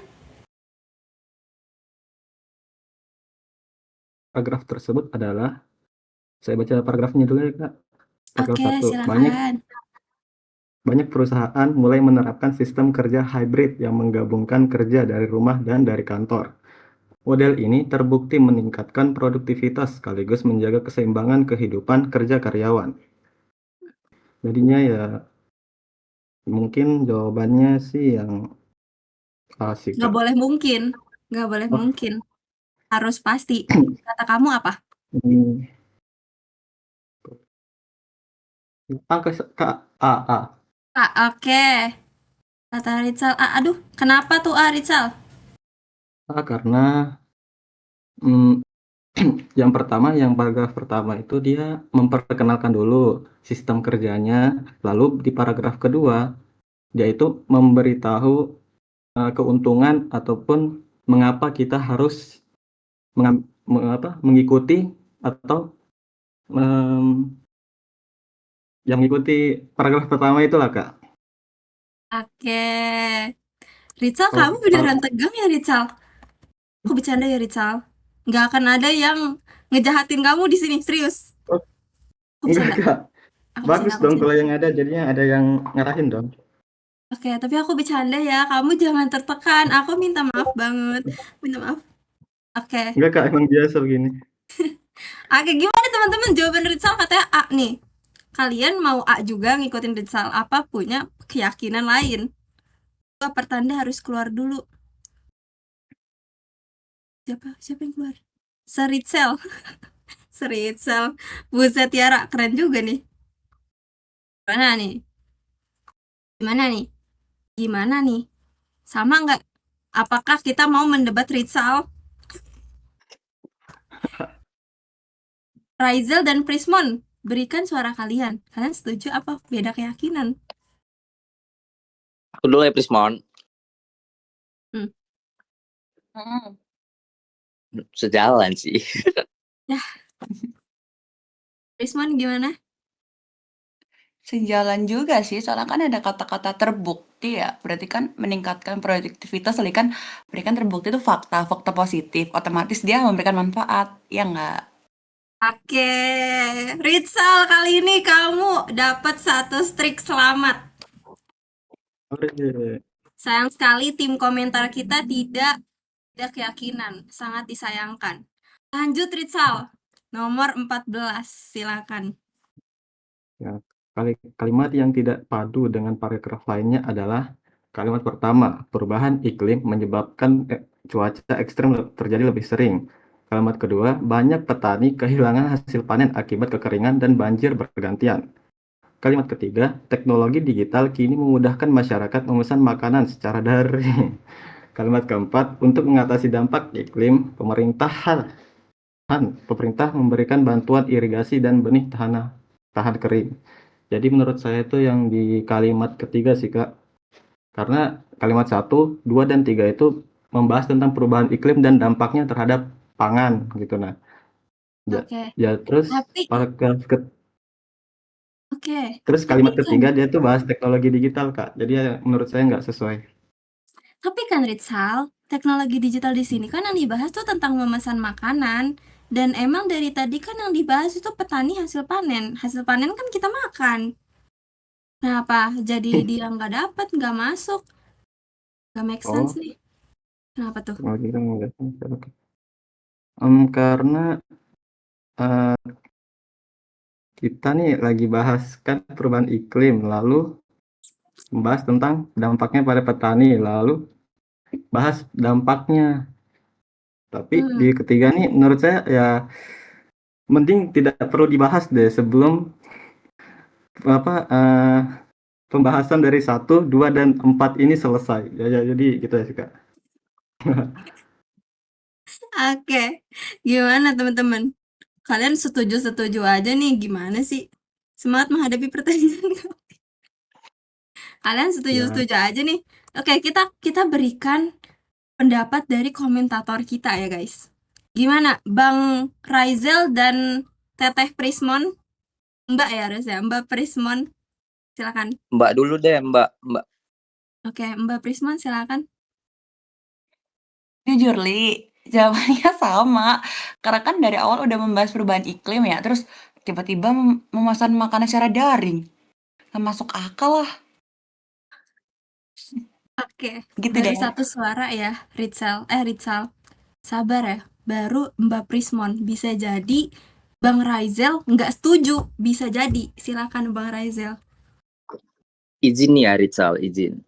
Paragraf tersebut adalah, saya baca paragrafnya dulu ya, Kak. Paragraf Oke, 1. silakan. Banyak perusahaan mulai menerapkan sistem kerja hybrid yang menggabungkan kerja dari rumah dan dari kantor. Model ini terbukti meningkatkan produktivitas sekaligus menjaga keseimbangan kehidupan kerja karyawan. Jadinya ya mungkin jawabannya sih yang A sih, Nggak Kak. boleh mungkin. Nggak boleh Oh. mungkin. Harus pasti. Kata kamu apa? Hmm. Kak, A. Oke. Kata Ritsal, aduh, kenapa tuh Ritsal? Karena yang pertama, yang paragraf pertama itu dia memperkenalkan dulu sistem kerjanya, lalu di paragraf kedua dia itu memberitahu keuntungan ataupun mengapa kita harus mengikuti atau yang mengikuti paragraf pertama itulah, Kak. Oke. Ritsal, Oh, kamu beneran tegang ya, Ritsal? Aku bercanda ya, Ritsal. Nggak akan ada yang ngejahatin kamu di sini, serius. Oh, Aku bercanda. enggak, Kak. Bagus dong kalau yang ada, jadinya ada yang ngarahin dong. Oke, tapi aku bercanda ya. Kamu jangan tertekan. Aku minta maaf banget. Minta maaf. Oke. Enggak Kak, emang biasa begini. Oke, gimana teman-teman? Jawaban Rizal katanya A nih. Kalian mau A juga ngikutin Rizal apa punya keyakinan lain? Dua pertanda harus keluar dulu. Siapa yang keluar? Seritsel. Seritsel. Buset Tiara, keren juga nih. Gimana nih? Gimana nih? Gimana nih? Sama nggak? Apakah kita mau mendebat Rizal, Raizel dan Prismon? Berikan suara kalian. Kalian setuju apa beda keyakinan? Aku dulu ya Prismon. Hmm. Sejalan sih. Prismon gimana? Sejalan juga sih, soalnya kan ada kata-kata terbukti ya, berarti kan meningkatkan produktivitas, soalnya kan berikan terbukti itu fakta, fakta positif, otomatis dia memberikan manfaat, ya nggak? Oke, Rizal, kali ini kamu dapat 1 strik selamat. Oke. Sayang sekali tim komentar kita tidak ada keyakinan, sangat disayangkan. Lanjut Rizal, nomor 14, silakan. Ya, kalimat yang tidak padu dengan paragraf lainnya adalah kalimat pertama, perubahan iklim menyebabkan cuaca ekstrem terjadi lebih sering. Kalimat kedua, banyak petani kehilangan hasil panen akibat kekeringan dan banjir bergantian. Kalimat ketiga, teknologi digital kini memudahkan masyarakat memesan makanan secara daring. Kalimat keempat, untuk mengatasi dampak iklim, pemerintah memberikan bantuan irigasi dan benih tahan kering. Jadi menurut saya itu yang di kalimat ketiga sih Kak. Karena kalimat 1, 2, dan 3 itu membahas tentang perubahan iklim dan dampaknya terhadap pangan gitu. Nah, Oke, terus tapi terus tapi kalimat kan ketiga dia tuh bahas teknologi digital Kak. Jadi ya, menurut saya nggak sesuai. Rizal, teknologi digital di sini kan yang dibahas tuh tentang memesan makanan. Dan emang dari tadi kan yang dibahas itu petani hasil panen. Hasil panen kan kita makan. Kenapa? Jadi dia nggak dapat, nggak masuk. Nggak make sense Oh, nih. Kenapa tuh? teknologi kan nggak sesuai. Karena kita nih lagi bahas kan perubahan iklim, lalu membahas tentang dampaknya pada petani, lalu bahas dampaknya. Tapi di ketiga nih menurut saya ya mending tidak perlu dibahas deh sebelum apa pembahasan dari 1, 2, dan 4 ini selesai. Ya, jadi gitu ya sih Kak. Oke, gimana teman-teman? Kalian setuju-setuju aja nih, gimana sih? Semangat menghadapi pertanyaan. Kalian Ya, setuju-setuju aja nih. Oke, kita berikan pendapat dari komentator kita ya guys. Gimana, Bang Raizel dan Teteh Prismon? Mbak ya harus ya, Mbak Prismon. Silakan. Mbak dulu deh, Mbak. Oke, Mbak Prismon silakan. Jujur Li, jawabannya sama, karena kan dari awal udah membahas perubahan iklim ya, terus tiba-tiba memesan makanan secara daring, nggak masuk akal lah, Oke, gitu baru deh. 1 suara ya, Rizal. Sabar ya, baru Mbak Prismon. Bisa jadi Bang Raizel nggak setuju, bisa jadi. Silakan Bang Raizel. Izin ya, Rizal, izin.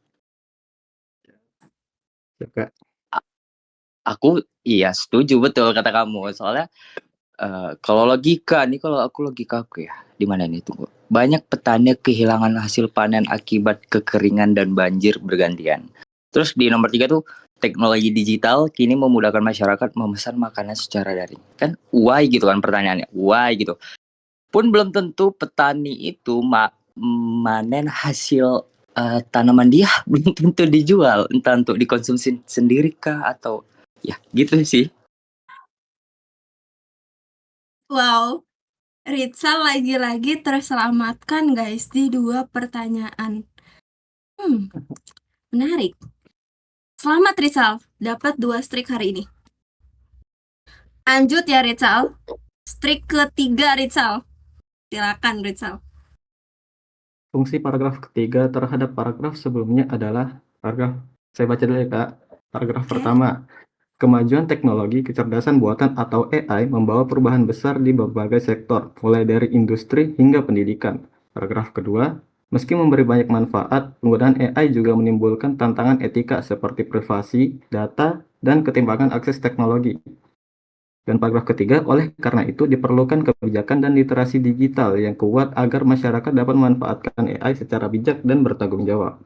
ya Kak. Aku iya setuju betul kata kamu. Soalnya kalau logika nih, kalau aku ya, di mana nih tunggu. Banyak petani kehilangan hasil panen akibat kekeringan dan banjir bergantian. Terus di nomor 3 tuh teknologi digital kini memudahkan masyarakat memesan makanan secara daring. Kan why gitu kan pertanyaannya. Why gitu. Pun belum tentu petani itu manen hasil tanaman dia belum tentu dijual, entah untuk dikonsumsi sendiri kah atau ya gitu sih. Wow, Rizal lagi-lagi terselamatkan guys di 2 pertanyaan. Menarik. Selamat Rizal, dapat 2 strik hari ini. Lanjut ya Rizal. Strik ketiga Rizal. Silakan Rizal. Fungsi paragraf ketiga terhadap paragraf sebelumnya adalah saya baca dulu ya Kak. Paragraf Oke. pertama, kemajuan teknologi kecerdasan buatan atau AI membawa perubahan besar di berbagai sektor, mulai dari industri hingga pendidikan. Paragraf kedua, meski memberi banyak manfaat, penggunaan AI juga menimbulkan tantangan etika seperti privasi, data, dan ketimpangan akses teknologi. Dan paragraf ketiga, oleh karena itu diperlukan kebijakan dan literasi digital yang kuat agar masyarakat dapat memanfaatkan AI secara bijak dan bertanggung jawab.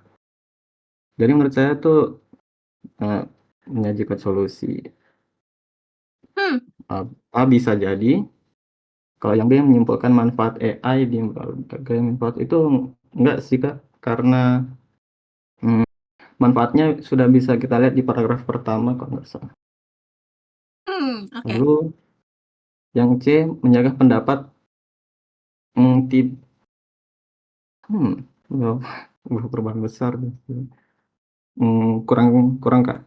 Jadi menurut saya tuh menyajikan solusi. A bisa jadi, kalau yang B menyimpulkan manfaat AI di berbagai manfaat itu enggak sih Kak, karena manfaatnya sudah bisa kita lihat di paragraf pertama kalau nggak salah. Oke. Lalu yang C menjaga pendapat perubahan besar. Kurang Kak.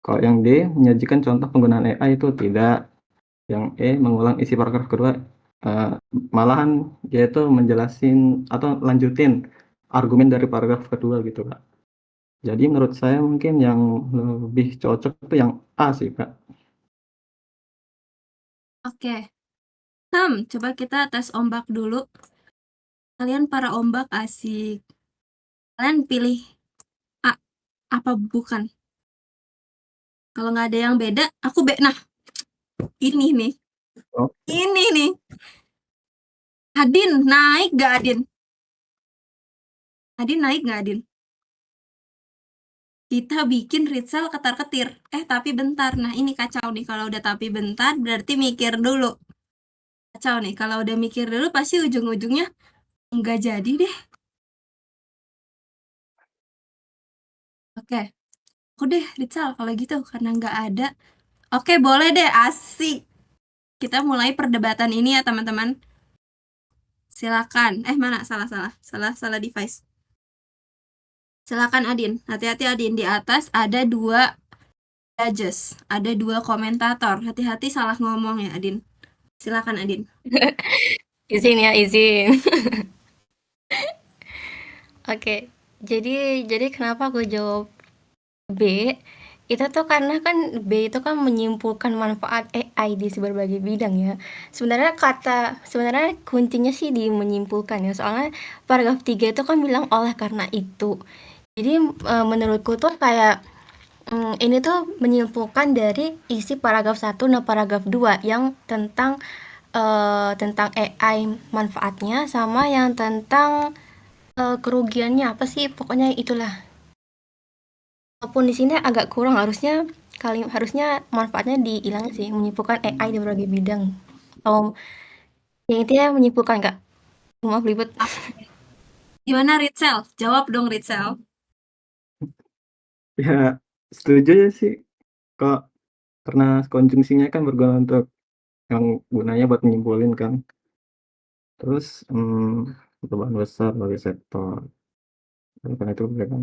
Kalau yang D menyajikan contoh penggunaan AI itu tidak. Yang E mengulang isi paragraf kedua, malahan dia itu menjelasin atau lanjutin argumen dari paragraf kedua gitu Kak. Jadi menurut saya mungkin yang lebih cocok itu yang A sih Kak. Oke. Coba kita tes ombak dulu. Kalian para ombak asik. Kalian pilih A apa bukan? Kalau nggak ada yang beda, aku B. Nah, ini nih. Oke. Ini nih. Adin, naik gak Adin? Adin naik gak Adin? Kita bikin Ritzel ketar-ketir. Tapi bentar. Nah, ini kacau nih. Kalau udah tapi bentar, berarti mikir dulu. Kacau nih. Kalau udah mikir dulu, pasti ujung-ujungnya nggak jadi deh. Oke. Aku deh, Ritzel, kalau gitu. Karena nggak ada. Oke, boleh deh. Asik. Kita mulai perdebatan ini ya, teman-teman. Silakan. Mana? Salah device. Silakan Adin. Hati-hati Adin. Di atas ada 2 judges. Ada 2 komentator. Hati-hati salah ngomong ya, Adin. Silakan Adin. Izin ya, izin. Oke, jadi kenapa aku jawab B? Itu tuh karena kan B itu kan menyimpulkan manfaat AI di berbagai bidang ya. Sebenarnya kuncinya sih di menyimpulkan ya. Soalnya paragraf 3 itu kan bilang oleh karena itu. Jadi menurutku tuh kayak ini tuh menyimpulkan dari isi paragraf 1 dan paragraf 2 yang tentang AI manfaatnya sama yang tentang kerugiannya apa sih, pokoknya itulah. Walaupun di sini agak kurang, harusnya manfaatnya dihilangin sih, menyimpulkan AI di berbagai bidang. Yang intinya menyimpulkan Kak. Maaf ribet. Gimana Ritzel? Jawab dong Ritzel. Ya setuju ya sih. Kok karena konjungsinya kan berguna untuk yang gunanya buat menyimpulin kan. Terus perubahan besar bagi sektor. Karena itu kan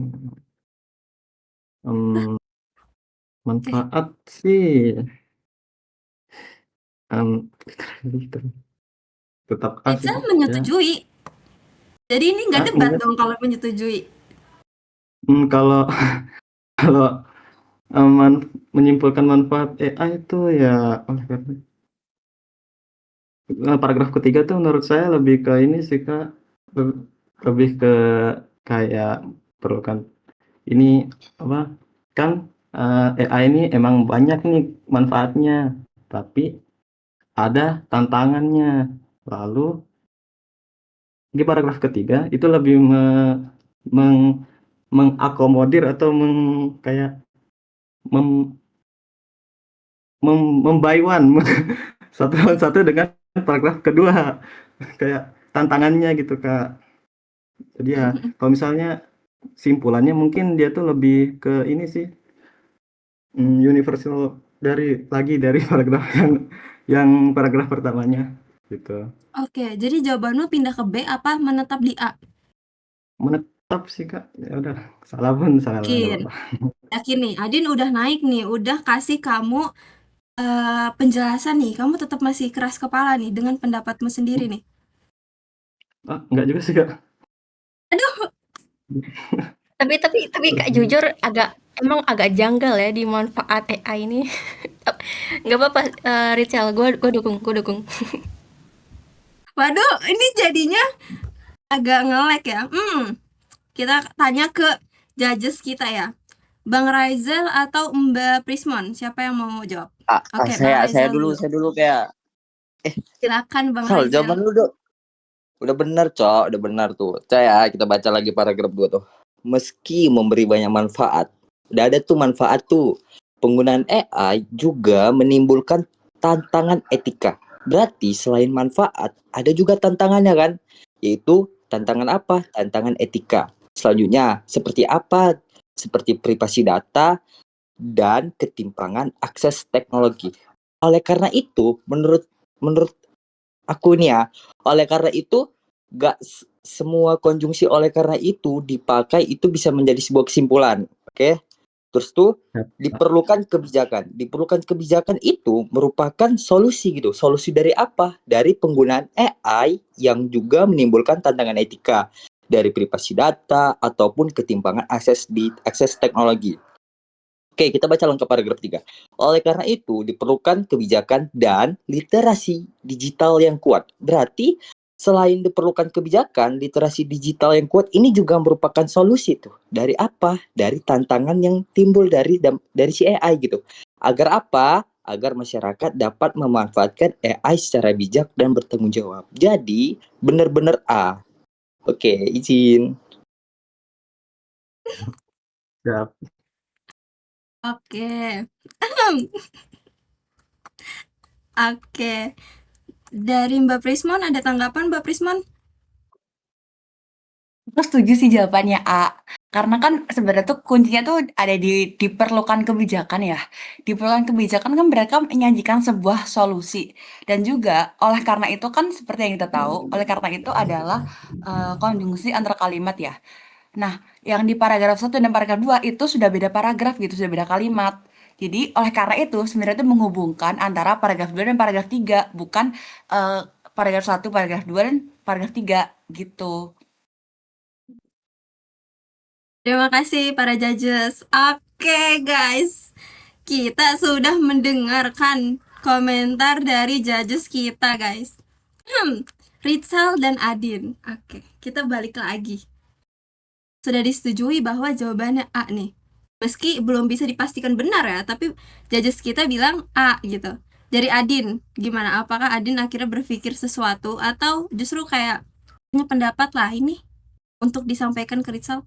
manfaat sih tetap A sih Ritzel ya. menyetujui. Jadi ini nggak debat Enggak. dong kalau menyetujui. Kalau menyimpulkan manfaat AI itu ya oleh karena paragraf ketiga tuh menurut saya lebih ke ini sih Kak, lebih ke kayak perlukan ini apa kan AI ini emang banyak nih manfaatnya, tapi ada tantangannya. Lalu di paragraf ketiga itu lebih mengakomodir atau kayak membuy one satu dengan paragraf kedua kayak tantangannya gitu Kak. Jadi ya kalau misalnya simpulannya mungkin dia tuh lebih ke ini sih universal dari paragraf yang paragraf pertamanya gitu. Oke, jadi jawabanmu pindah ke B apa menetap di A? Menetap sih Kak. Ya udah, salah pun salah nggak Yakin. apa-apa. Yakin nih, Adin udah naik nih, udah kasih kamu penjelasan nih. Kamu tetap masih keras kepala nih dengan pendapatmu sendiri nih. Enggak juga sih Kak. Tapi Kak Terus jujur emang agak janggal ya di manfaat AI ini. Nggak apa-apa, Richel, gue dukung. Waduh, ini jadinya agak nge-lag ya. Kita tanya ke judges kita ya. Bang Raizal atau Mbak Prismon? Siapa yang mau jawab? Oke, Bang Saya Raizal dulu, dulu. saya dulu kayak Silakan Bang Sal, jawaban Raizal. lu dong. Udah benar, Cok. Udah benar tuh. Saya kita baca lagi paragraf 2 tuh. Meski memberi banyak manfaat, udah ada tuh manfaat tuh. Penggunaan AI juga menimbulkan tantangan etika. Berarti selain manfaat, ada juga tantangannya kan? Yaitu tantangan apa? Tantangan etika. Selanjutnya, seperti apa? Seperti privasi data dan ketimpangan akses teknologi. Oleh karena itu, menurut menurut aku nih ya, oleh karena itu gak semua konjungsi oleh karena itu dipakai itu bisa menjadi sebuah kesimpulan. Oke. Terus tuh diperlukan kebijakan itu merupakan solusi gitu. Solusi dari apa? Dari penggunaan AI yang juga menimbulkan tantangan etika dari privasi data ataupun ketimpangan akses teknologi. Oke, kita baca lengkap paragraf 3. Oleh karena itu, diperlukan kebijakan dan literasi digital yang kuat. Berarti, selain diperlukan kebijakan, literasi digital yang kuat, ini juga merupakan solusi tuh. Dari apa? Dari tantangan yang timbul dari si AI gitu. Agar apa? Agar masyarakat dapat memanfaatkan AI secara bijak dan bertanggung jawab. Jadi, benar-benar A. Oke, izin. siap. Oke. Oke. Dari Mbak Prismon ada tanggapan Mbak Prismon? Aku setuju sih jawabannya A. Karena kan sebenarnya tuh kuncinya tuh ada di diperlukan kebijakan ya. Diperlukan kebijakan kan mereka menyajikan sebuah solusi. Dan juga oleh karena itu kan seperti yang kita tahu, oleh karena itu adalah konjungsi antara kalimat ya. Nah, yang di paragraf 1 dan paragraf 2 itu sudah beda paragraf gitu, sudah beda kalimat. Jadi oleh karena itu sebenarnya itu menghubungkan antara paragraf 2 dan paragraf 3, bukan paragraf 1, paragraf 2 dan paragraf 3 gitu. Terima kasih para judges. Oke, guys. Kita sudah mendengarkan komentar dari judges kita, guys. Rizal dan Adin. Oke, kita balik lagi. Sudah disetujui bahwa jawabannya A nih. Meski belum bisa dipastikan benar ya, tapi judges kita bilang A gitu. Dari Adin, gimana? Apakah Adin akhirnya berpikir sesuatu atau justru kayak punya pendapat lah ini untuk disampaikan ke Rizal?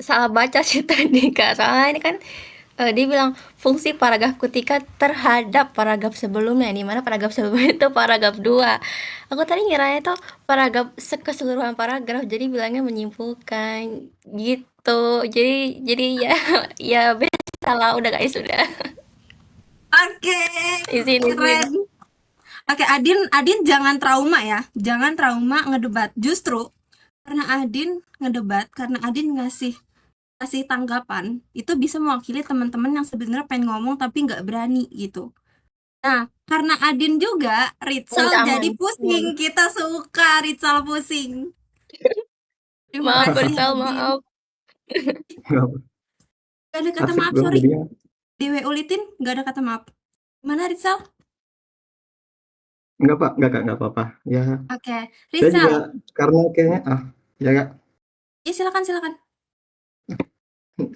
Salah baca sih tadi Kak, soalnya ini kan dia bilang fungsi paragraf ketika terhadap paragraf sebelumnya, di mana paragraf sebelumnya itu paragraf 2. Aku tadi ngiranya itu paragraf keseluruhan paragraf, jadi bilangnya menyimpulkan gitu. Jadi ya ya salah udah guys sudah. Oke, Izin. keren. Oke, Adin jangan trauma ya. Jangan trauma ngedebat. Justru karena Adin ngedebat, karena Adin ngasih tanggapan, itu bisa mewakili teman-teman yang sebenarnya pengen ngomong tapi nggak berani gitu. Nah, karena Adin juga, Rizal Aman. jadi pusing. Kita suka Rizal pusing. Terima Maaf kasih Rizal, Adin. maaf. Gak ada kata Asik maaf, dong sorry. jadinya. Di WU Litin gak ada kata maaf. Mana Rizal? Enggak Pak, enggak apa-apa. Ya, Oke, saya juga Rizal. karena kayaknya ya Kak, Ya silakan.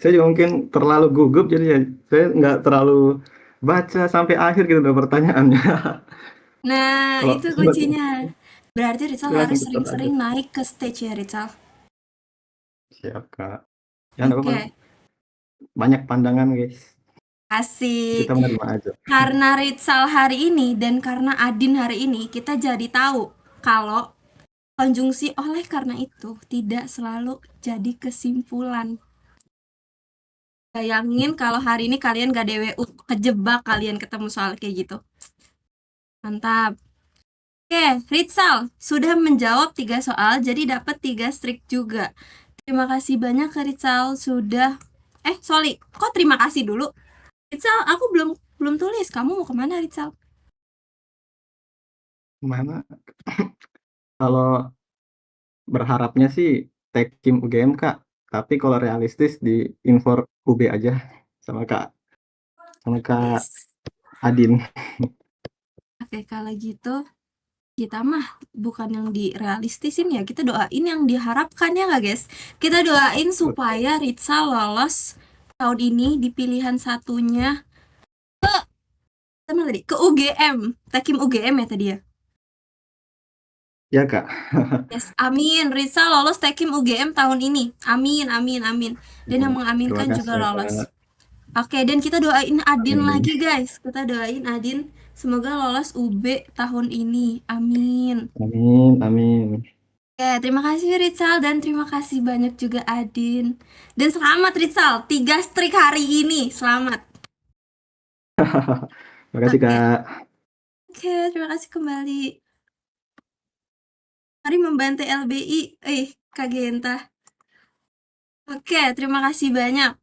saya juga mungkin terlalu gugup jadi ya saya nggak terlalu baca sampai akhir gitu loh pertanyaannya. Nah, Kalau itu kuncinya. Berarti Rizal saya langsung harus cepat aja. sering-sering naik ke stage ya, Rizal. Siap Kak. Ya nggak apa-apa. Oke, Banyak pandangan guys. asik. Kita menerima aja. Karena Rizal hari ini dan karena Adin hari ini, kita jadi tahu kalau konjungsi oleh karena itu tidak selalu jadi kesimpulan. Bayangin kalau hari ini kalian gak DWU, kejebak kalian ketemu soal kayak gitu. Mantap. Oke, Rizal sudah menjawab 3 soal, jadi dapat 3 strik juga. Terima kasih banyak ke Rizal sudah. Sorry, kok terima kasih dulu? Rizal, aku belum tulis. Kamu mau kemana, Rizal? Mana? Kalau Berharapnya sih Tekim UGM, Kak. Tapi kalau realistis di Infor UB aja sama Kak Adin. Oke, kalau gitu kita mah bukan yang direalistisin ya, kita doain yang diharapkan ya nggak guys? Kita doain supaya Ritsa lolos tahun ini di pilihan satunya sama tadi ke UGM, Tekim UGM ya tadi ya. Ya, Kak. Yes, amin. Ritsa lolos Tekim UGM tahun ini. Amin, amin, amin. Dan yang Terima mengaminkan juga kasih, lolos. Kak. Oke, dan kita doain Adin Amin. lagi guys. Kita doain Adin semoga lolos UB tahun ini. Amin. Amin, amin. Oke, terima kasih Rizal dan terima kasih banyak juga Adin. Dan selamat Rizal, 3 streak hari ini. Selamat. Terima kasih, Oke. Kak. Oke, terima kasih kembali. Mari membantai LBI. Kak Genta. Oke, terima kasih banyak.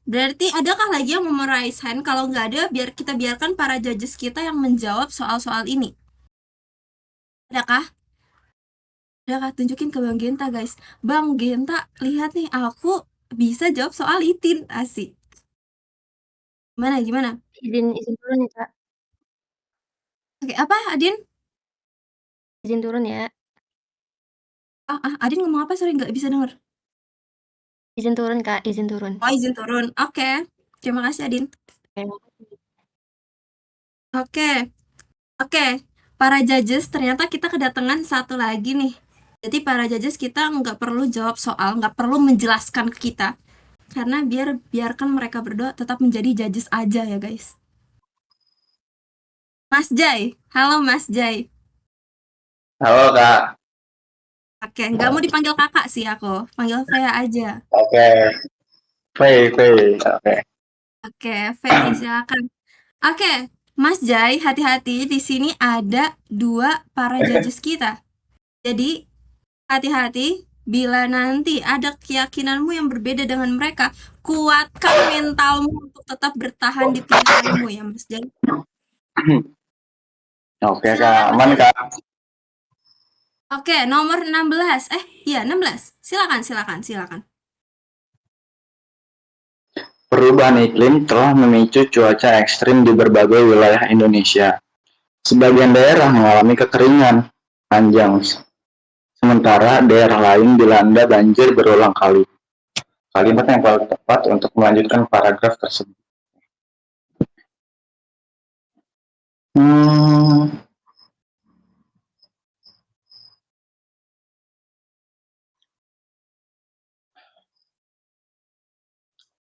Berarti adakah lagi yang mau raise hand? Kalau nggak ada, biar kita biarkan para judges kita yang menjawab soal-soal ini. Adakah? Adakah? Tunjukin ke Bang Genta, guys. Bang Genta, lihat nih, aku bisa jawab soal itin. Asik. Gimana? Izin turun ya, Kak. Oke, apa, Adin? Izin turun ya. Adin ngomong apa? Sorry, nggak bisa denger. Izin turun, Kak. Izin turun. Oh, izin turun. Oke. Terima kasih, Adin. Oke. Para judges, ternyata kita kedatangan satu lagi nih. Jadi para judges kita nggak perlu jawab soal, nggak perlu menjelaskan ke kita. Karena biarkan mereka berdua tetap menjadi judges aja ya, guys. Mas Jai. Halo, Mas Jai. Halo Kak. Oke, nggak mau dipanggil kakak sih aku. Panggil Vea aja. Oke. Oke. Oke, Vea, silakan. Oke, Mas Jai, hati-hati. Di sini ada 2 para judges kita. Jadi, hati-hati. Bila nanti ada keyakinanmu yang berbeda dengan mereka, kuatkan mentalmu untuk tetap bertahan di pilihanmu ya, Mas Jai. Oke Silakan, Kak, Mas aman Jai. Kak. Oke, nomor 16. Iya 16. Silakan. Perubahan iklim telah memicu cuaca ekstrim di berbagai wilayah Indonesia. Sebagian daerah mengalami kekeringan panjang, sementara daerah lain dilanda banjir berulang kali. Kalimat yang paling tepat untuk melanjutkan paragraf tersebut.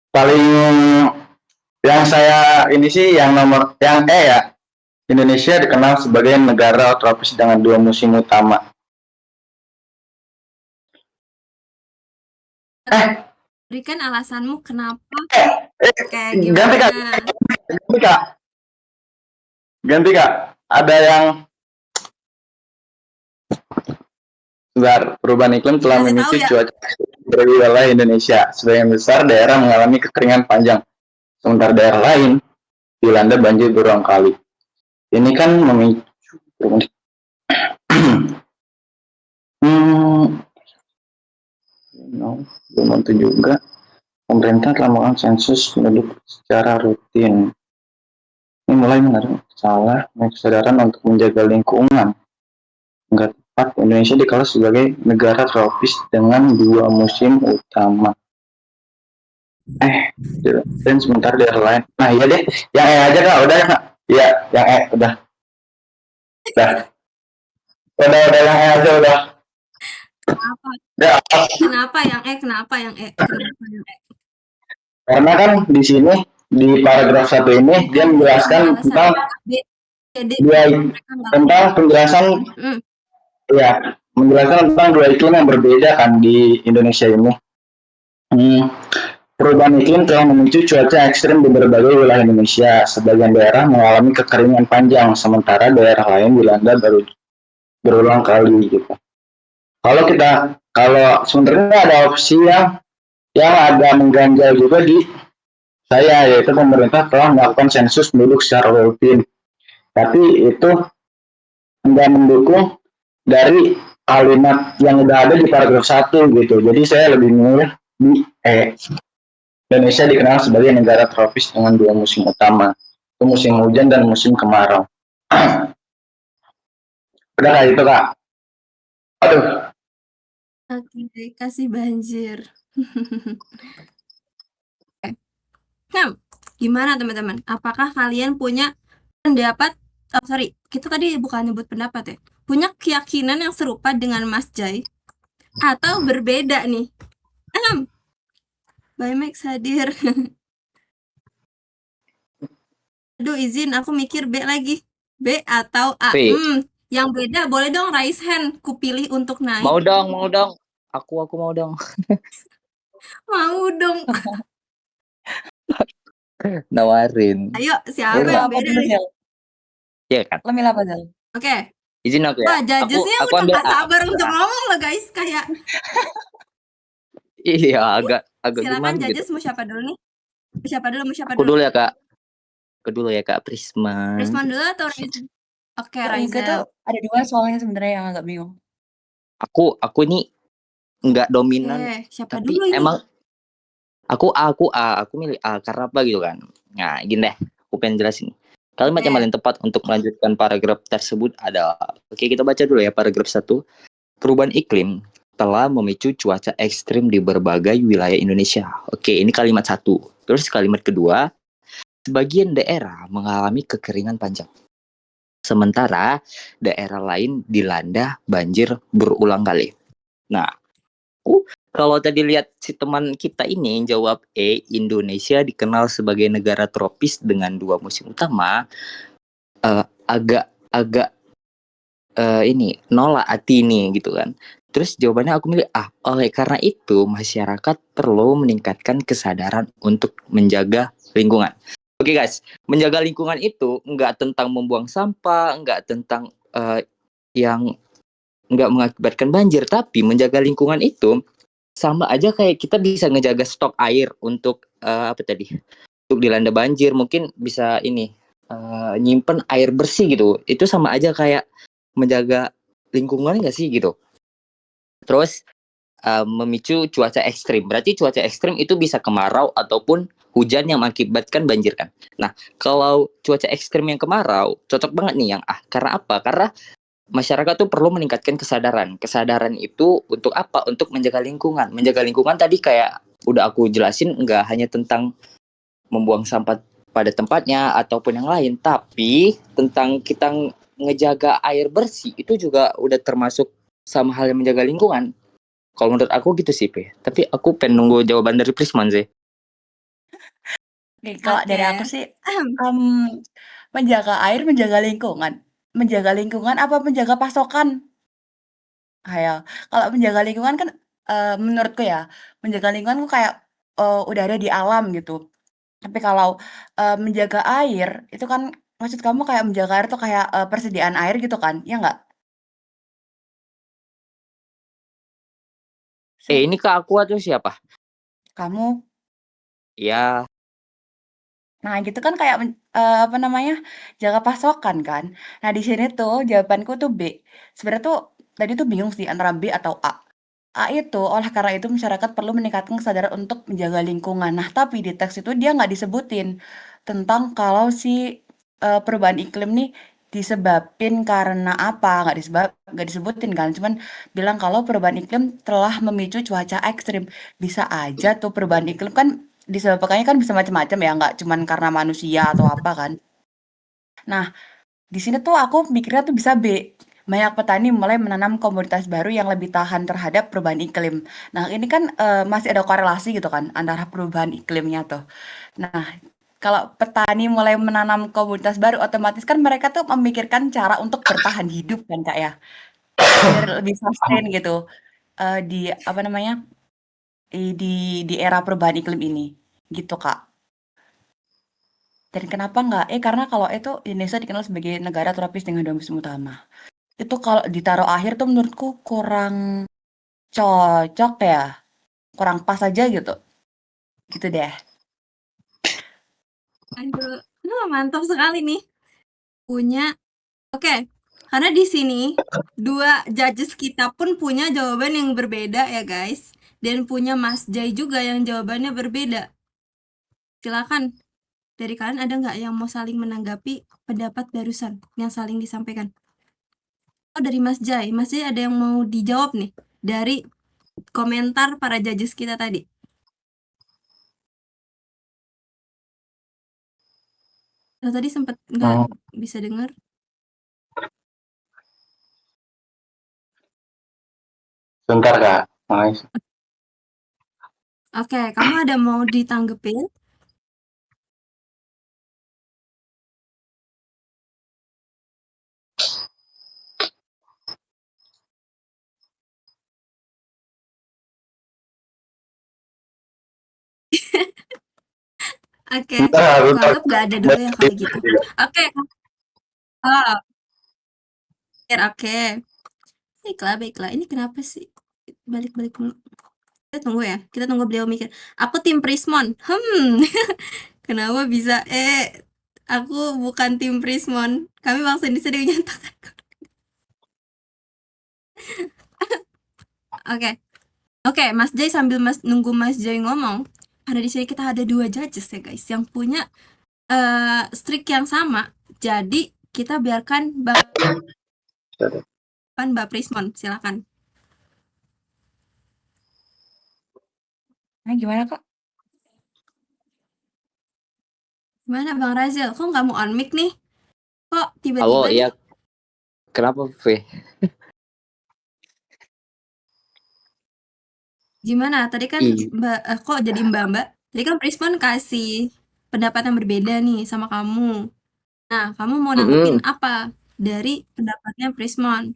Paling yang saya ini sih yang E ya. Indonesia dikenal sebagai negara tropis dengan 2 musim utama. Berikan alasanmu kenapa. Oke, Ganti Kak. gimana? Ganti Kak. Ada yang perubahan iklim telah Kasih tahu memicu ya. cuaca di wilayah Indonesia. Sebagian besar daerah mengalami kekeringan panjang, sementara daerah lain dilanda banjir berulang kali. Ini kan memicu belum tentu juga. Pemerintah telah melakukan sensus penduduk secara rutin. Ini mulai menarik salah kesadaran untuk menjaga lingkungan. Enggak tepat, Indonesia dikelola sebagai negara tropis dengan 2 musim utama. Dan sementara daerah lain. Nah iya deh, yang E aja Kak, udah ya Kak? Iya, yang E, udah yang E aja udah. Kenapa? Ya. Kenapa yang E? Karena kan di sini di paragraf 1 ini dia menjelaskan tentang penjelasan ya, menjelaskan tentang 2 iklim yang berbeda kan di Indonesia ini. Perubahan iklim telah memicu cuaca ekstrim di berbagai wilayah Indonesia. Sebagian daerah mengalami kekeringan panjang, sementara daerah lain dilanda berulang kali gitu. Kalau sebenarnya ada opsi yang agak mengganjal juga di saya, yaitu pemerintah telah melakukan sensus penduduk secara rutin. Tapi itu enggak mendukung dari kalimat yang udah ada di paragraf 1 gitu. Jadi saya lebih memilih di E. Indonesia dikenal sebagai negara tropis dengan 2 musim utama, itu musim hujan dan musim kemarau. Udah kayak itu Kak. Aduh, Oke, kasih banjir. Gimana teman-teman? Apakah kalian punya pendapat? Oh, sorry, kita tadi bukan nyebut pendapat ya. Punya keyakinan yang serupa dengan Mas Jai atau berbeda nih? Bye Max hadir. Aduh, izin aku mikir B lagi. B atau A? B. Yang beda boleh dong raise hand. Kupilih untuk naik. Mau dong. Aku mau dong. Mau dong. Nawarin. Ayo, siapa Boleh yang apa beda dulu, nih? Zel? Iya kan? Lo milih apa, Zel? Oke. Izin aku ya. Wah, judgesnya Aku udah ambil gak A. sabar untuk ngomong loh guys. Kayak Iya, agak silakan gimana gitu. judges mau siapa dulu nih? Siapa dulu? Aku dulu ya Kak. Prisma. Risman dulu atau Raizel? Oke, Gue tuh Raizel. ada 2 soalnya sebenarnya yang agak bingung. Aku ini nggak dominan, Oke, siapa tapi dulu ini? emang aku milih A karena apa gitu kan. Nah, gini deh, aku pengen jelasin. Kalimat yang Oke. paling tepat untuk melanjutkan paragraf tersebut adalah, oke kita baca dulu ya paragraf 1. Perubahan iklim telah memicu cuaca ekstrim di berbagai wilayah Indonesia. Oke, ini kalimat 1. Terus kalimat kedua, sebagian daerah mengalami kekeringan panjang. Sementara daerah lain dilanda banjir berulang kali. Nah, kalau tadi lihat si teman kita ini jawab E, Indonesia dikenal sebagai negara tropis dengan 2 musim utama, agak ini nolak hati ini gitu kan. Terus jawabannya aku milih A. Oleh karena itu masyarakat perlu meningkatkan kesadaran untuk menjaga lingkungan. Oke guys, menjaga lingkungan itu nggak tentang membuang sampah, nggak tentang yang nggak mengakibatkan banjir, tapi menjaga lingkungan itu sama aja kayak kita bisa ngejaga stok air untuk apa tadi? Untuk dilanda banjir, mungkin bisa ini nyimpen air bersih gitu. Itu sama aja kayak menjaga lingkungan nggak sih gitu. Terus memicu cuaca ekstrim. Berarti cuaca ekstrim itu bisa kemarau ataupun hujan yang mengakibatkan banjir kan. Nah, kalau cuaca ekstrim yang kemarau, cocok banget nih yang A. Karena apa? Karena masyarakat tuh perlu meningkatkan kesadaran. Kesadaran itu untuk apa? Untuk menjaga lingkungan. Menjaga lingkungan tadi kayak udah aku jelasin, nggak hanya tentang membuang sampah pada tempatnya ataupun yang lain, tapi tentang kita ngejaga air bersih itu juga udah termasuk sama hal yang menjaga lingkungan. Kalau menurut aku gitu sih, Pe. Tapi aku pengen nunggu jawaban dari Prisman sih. Oke, kalau dari Oke. aku sih menjaga air, menjaga lingkungan. Menjaga lingkungan apa menjaga pasokan? Kayak kalau menjaga lingkungan kan menurutku ya, menjaga lingkungan tuh kayak udah ada di alam gitu. Tapi kalau menjaga air itu kan maksud kamu kayak menjaga air tuh kayak persediaan air gitu kan, ya nggak? Ini ke aku atau siapa? Kamu. Ya, Nah, gitu kan kayak apa namanya, jaga pasokan kan. Nah, di sini tuh jawabanku tuh B. Sebenarnya tuh tadi tuh bingung sih antara B atau A. A itu, oleh karena itu masyarakat perlu meningkatkan kesadaran untuk menjaga lingkungan. Nah, tapi di teks itu dia nggak disebutin tentang kalau si perubahan iklim nih disebabin karena apa, nggak disebutin kan. Cuman bilang kalau perubahan iklim telah memicu cuaca ekstrim. Bisa aja tuh perubahan iklim kan disebabkannya kan bisa macam-macam ya, nggak cuman karena manusia atau apa kan. Nah, di sini tuh aku mikirnya tuh bisa B. Banyak petani mulai menanam komoditas baru yang lebih tahan terhadap perubahan iklim. Nah, ini kan masih ada korelasi gitu kan antara perubahan iklimnya tuh. Nah, kalau petani mulai menanam komoditas baru, otomatis kan mereka tuh memikirkan cara untuk bertahan hidup kan Kak ya, biar lebih sustain gitu di apa namanya di era perubahan iklim ini, gitu Kak. Dan kenapa nggak? Karena kalau itu Indonesia dikenal sebagai negara tropis dengan 2 musim utama. Itu kalau ditaruh akhir tuh menurutku kurang cocok ya, kurang pas aja gitu. Gitu deh. Aduh, mantap sekali nih. Punya. Oke, Karena di sini dua judges kita pun punya jawaban yang berbeda ya guys, dan punya Mas Jai juga yang jawabannya berbeda. Silakan, dari kalian ada nggak yang mau saling menanggapi pendapat barusan yang saling disampaikan? Oh, dari Mas Jai ada yang mau dijawab nih dari komentar para judges kita tadi? Tadi sempat nggak bisa dengar. Sebentar Kak. Nice. Oke, kamu ada mau ditanggepin? Oke, Bentar, aku bentar. anggap nggak ada dulu ya kalau gitu. Oke, oh, oke. Baiklah. Ini kenapa sih balik-balik mulu? Kita tunggu beliau mikir. Aku tim Prismon. Kenapa bisa? Aku bukan tim Prismon. Kami bangsa Indonesia dinyatakan. Oke, Mas Jai sambil nunggu Mas Jai ngomong. Karena di sini kita ada dua judges ya guys, yang punya streak yang sama. Jadi kita biarkan Mbak Prismon, silakan. Nah, gimana kak? Gimana Bang Razil? Kok nggak mau on mic nih? Kok Halo, tiba-tiba nih? iya. Kenapa, V? Gimana? Tadi kan kok jadi Mbak? Tadi kan Prismon kasih pendapat yang berbeda nih sama kamu. Nah, kamu mau nanggepin apa dari pendapatnya Prismon?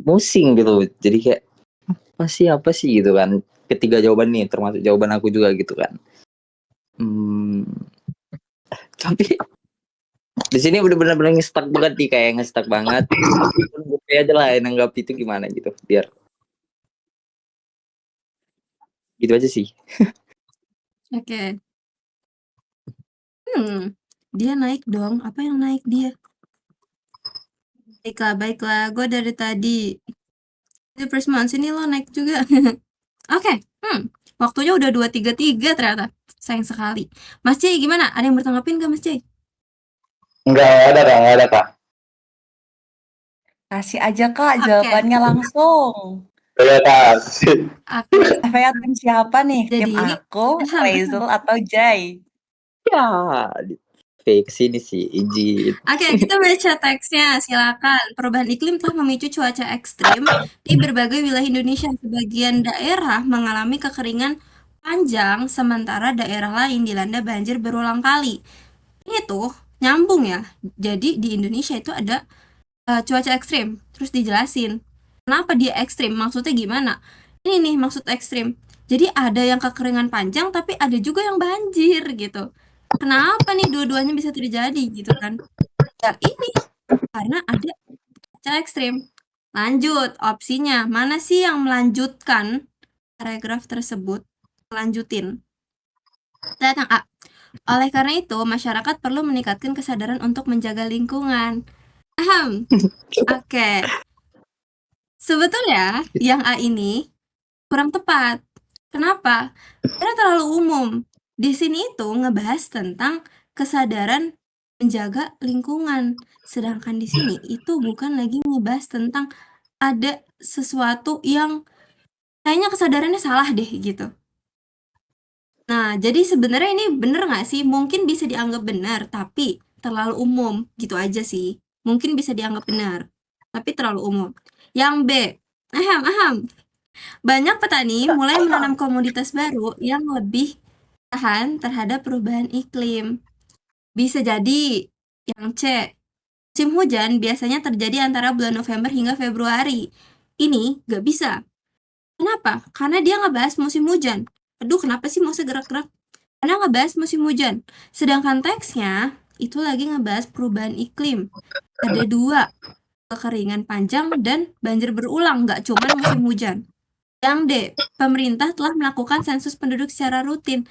Musing gitu. Jadi kayak apa sih gitu kan. Ketiga jawaban nih termasuk jawaban aku juga gitu kan. Tapi di sini bener-bener nge-stuck banget nih, kayak nge-stuck banget. Gue aja lah yang nanggap itu gimana gitu, biar gitu aja sih. Oke. Dia naik dong. Apa yang naik dia? Baiklah. Gue dari tadi. Di Prismon sini lo naik juga. Oke. Waktunya udah 2:33 ternyata. Sayang sekali. Mas Jai gimana? Ada yang bertanggapin gak Mas Jai? Enggak ada Kak. Kasih aja kak jawabannya langsung. Iya Kak. Oke. Tim siapa nih? Jadi, tim aku, Razel atau Jai? Ya, V kesini sih, izin. Oke, kita baca teksnya. Silakan. Perubahan iklim telah memicu cuaca ekstrim di berbagai wilayah Indonesia. Sebagian daerah mengalami kekeringan panjang, sementara daerah lain dilanda banjir berulang kali. Ini tuh nyambung ya. Jadi di Indonesia itu ada cuaca ekstrim. Terus dijelasin kenapa dia ekstrim, maksudnya gimana. Ini nih maksud ekstrim. Jadi ada yang kekeringan panjang, tapi ada juga yang banjir gitu. Kenapa nih dua-duanya bisa terjadi gitu kan? Ya ini karena ada cuaca ekstrim. Lanjut, opsinya mana sih yang melanjutkan paragraf tersebut? Lanjutin. Datang A. Oleh karena itu, masyarakat perlu meningkatkan kesadaran untuk menjaga lingkungan. Oke. Sebetulnya yang A ini kurang tepat. Kenapa? Karena terlalu umum. Di sini itu ngebahas tentang kesadaran menjaga lingkungan. Sedangkan di sini itu bukan lagi ngebahas tentang ada sesuatu yang kayaknya kesadarannya salah deh gitu. Nah, jadi sebenarnya ini bener nggak sih? Mungkin bisa dianggap benar, tapi terlalu umum gitu aja sih. Mungkin bisa dianggap benar, tapi terlalu umum. Yang B, banyak petani mulai menanam komoditas baru yang lebih tahan terhadap perubahan iklim. Bisa jadi. Yang C, musim hujan biasanya terjadi antara bulan November hingga Februari. Ini nggak bisa. Kenapa? Karena dia ngebahas musim hujan. Aduh, kenapa sih mau gerak-gerak? Karena ngebahas musim hujan. Sedangkan teksnya itu lagi ngebahas perubahan iklim. Ada dua, kekeringan panjang dan banjir berulang, nggak cuma musim hujan. Yang D, pemerintah telah melakukan sensus penduduk secara rutin.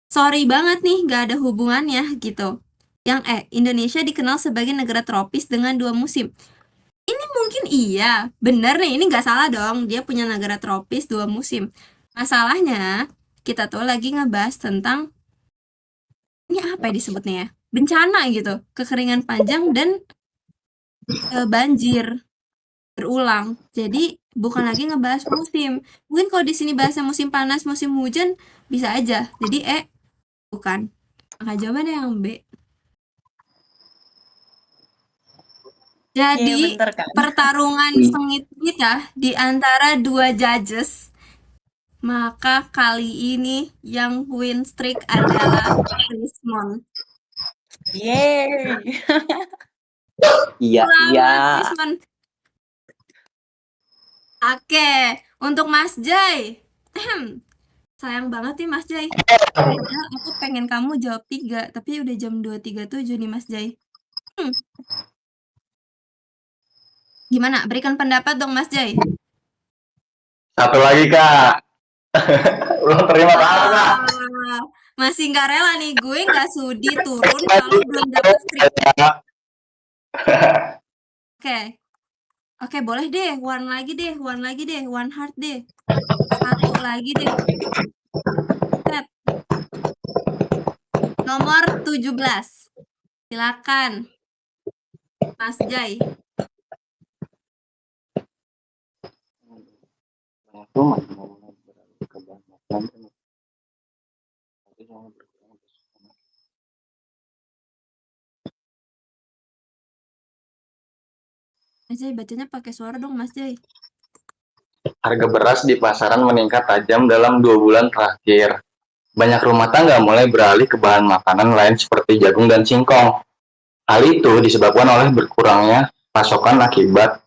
Sorry banget nih, nggak ada hubungannya gitu. Yang Indonesia dikenal sebagai negara tropis dengan 2 musim. Ini mungkin iya, bener nih, ini nggak salah dong, dia punya negara tropis 2 musim. Masalahnya, kita tuh lagi ngebahas tentang, ini apa ya disebutnya ya? Bencana gitu, kekeringan panjang dan banjir berulang. Jadi bukan lagi ngebahas musim. Mungkin kalau di sini bahasnya musim panas, musim hujan bisa aja. Jadi bukan. Maka jawabannya yang B. Iya, Jadi bener kan? pertarungan sengit kita di antara 2 judges. Maka kali ini yang win streak adalah Rismon. Yeay. Iya, iya. Selamat Rismon. Oke, untuk Mas Jai. Sayang banget nih Mas Jai. Padahal aku pengen kamu jawab 3, tapi udah jam 2.37 nih Mas Jai. Gimana? Berikan pendapat dong Mas Jai. Satu lagi, Kak. Belum terima kasih, Kak. Masih nggak rela nih, gue nggak sudi turun kalau belum dapat streak. Oke. Oke, boleh deh, one lagi deh, one heart deh. Satu lagi deh. Set. Nomor 17. Silakan, Mas Jai. Mas Jai bacanya pakai suara dong, Mas Jai. Harga beras di pasaran meningkat tajam dalam 2 bulan terakhir. Banyak rumah tangga mulai beralih ke bahan makanan lain seperti jagung dan singkong. Hal itu disebabkan oleh berkurangnya pasokan akibat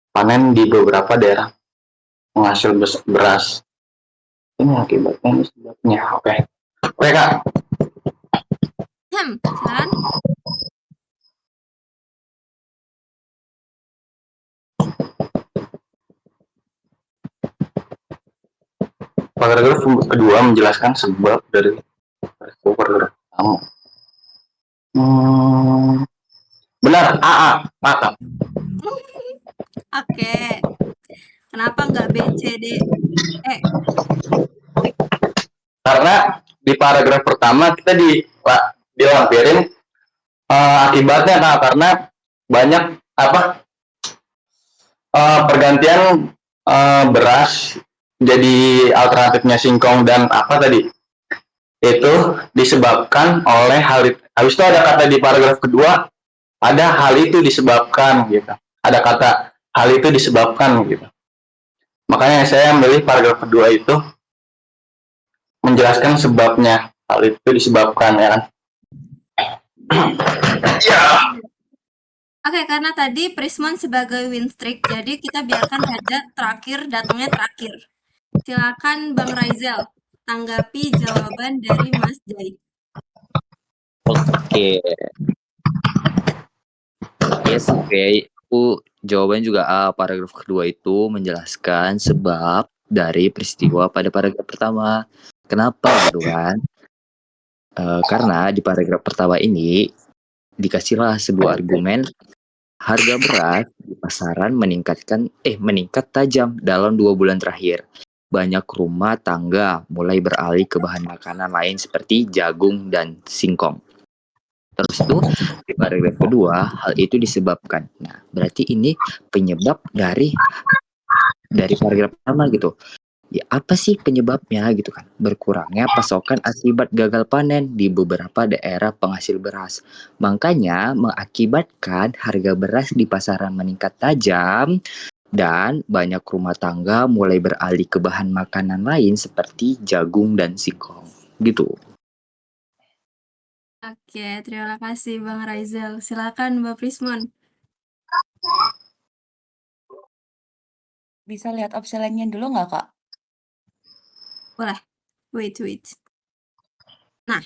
panen di beberapa daerah penghasil beras. Ini akibatnya, ini sebabnya. Oke, Kak. Silakan. Paragraf kedua menjelaskan sebab dari paragraf pertama. Benar, A. Oke. Kenapa nggak B, C, D, E? Karena di paragraf pertama kita dilampirin akibatnya, Kak, karena banyak pergantian beras jadi alternatifnya singkong dan apa tadi itu disebabkan oleh hal itu. Habis itu ada kata di paragraf kedua, ada hal itu disebabkan gitu. Ada kata hal itu disebabkan gitu. Makanya saya memilih paragraf kedua itu menjelaskan sebabnya hal itu disebabkan, ya kan. Ya. Oke, karena tadi Prismon sebagai win streak, jadi kita biarkan saja datangnya terakhir. Silakan Bang Raizel, tanggapi jawaban dari Mas Jai. Oke. Yes, oke. Aku jawabannya juga A. Paragraf kedua itu menjelaskan sebab dari peristiwa pada paragraf pertama. Kenapa gitu kan? Karena di paragraf pertama ini dikasihlah sebuah argumen harga beras di pasaran meningkat tajam dalam 2 bulan terakhir. Banyak rumah tangga mulai beralih ke bahan makanan lain seperti jagung dan singkong. Terus tuh di paragraf kedua hal itu disebabkan. Nah, berarti ini penyebab dari paragraf pertama gitu. Ya apa sih penyebabnya gitu kan? Berkurangnya pasokan akibat gagal panen di beberapa daerah penghasil beras. Makanya mengakibatkan harga beras di pasaran meningkat tajam dan banyak rumah tangga mulai beralih ke bahan makanan lain seperti jagung dan singkong. Gitu. Oke, terima kasih Bang Raizel. Silakan Mbak Prismon. Bisa lihat opsi lainnya dulu nggak, Kak? Boleh. Wait. Nah,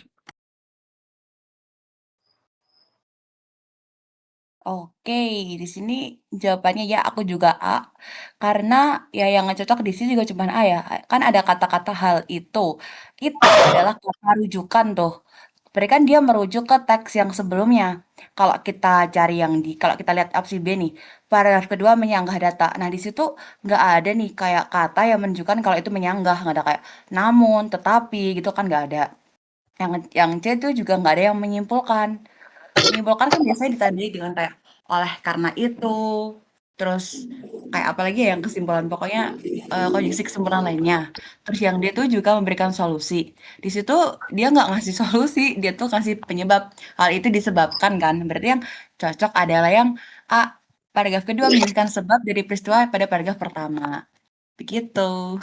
Oke, di sini jawabannya ya aku juga A. Karena ya yang nggak cocok di sini juga cuma A ya. Kan ada kata-kata hal itu. Itu adalah kata rujukan tuh. berarti kan dia merujuk ke teks yang sebelumnya. Kalau kita kalau kita lihat opsi B nih, paragraf kedua menyanggah data. Nah, di situ nggak ada nih kayak kata yang menunjukkan kalau itu menyanggah, nggak ada kayak namun, tetapi gitu kan nggak ada. Yang C itu juga nggak ada yang menyimpulkan. Menyimpulkan kan biasanya ditandai dengan kayak oleh karena itu, terus kayak apalagi ya yang kesimpulan pokoknya konjungsi kesimpulan lainnya. Terus yang dia tuh juga memberikan solusi. Di situ dia nggak ngasih solusi, dia tuh kasih penyebab. Hal itu disebabkan kan. Berarti yang cocok adalah yang A. Paragraf kedua menjelaskan sebab dari peristiwa pada paragraf pertama. Begitu.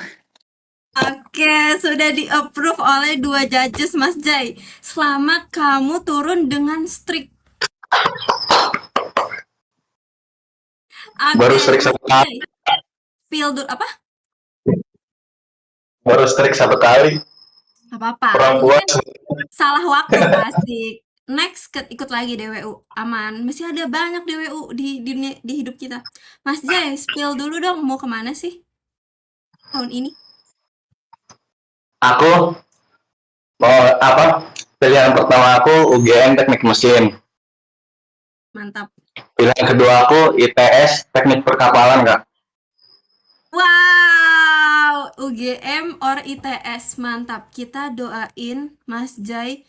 Oke, sudah di-approve oleh 2 judges Mas Jai. Selamat kamu turun dengan strict. Baru Oke, strik Mas satu kali. Jai. Spill dulu apa? Baru strik satu kali. Gak apa-apa. Kurang Ini puas. kan salah waktu, asik. Next, ikut lagi DWU. Aman. Masih ada banyak DWU di hidup kita. Mas Jai, spill dulu dong. Mau kemana sih tahun ini? Aku mau pilihan pertama aku UGM Teknik Mesin. Mantap. Pilihan kedua aku ITS Teknik Perkapalan, Kak. Wow, UGM or ITS, mantap. Kita doain Mas Jai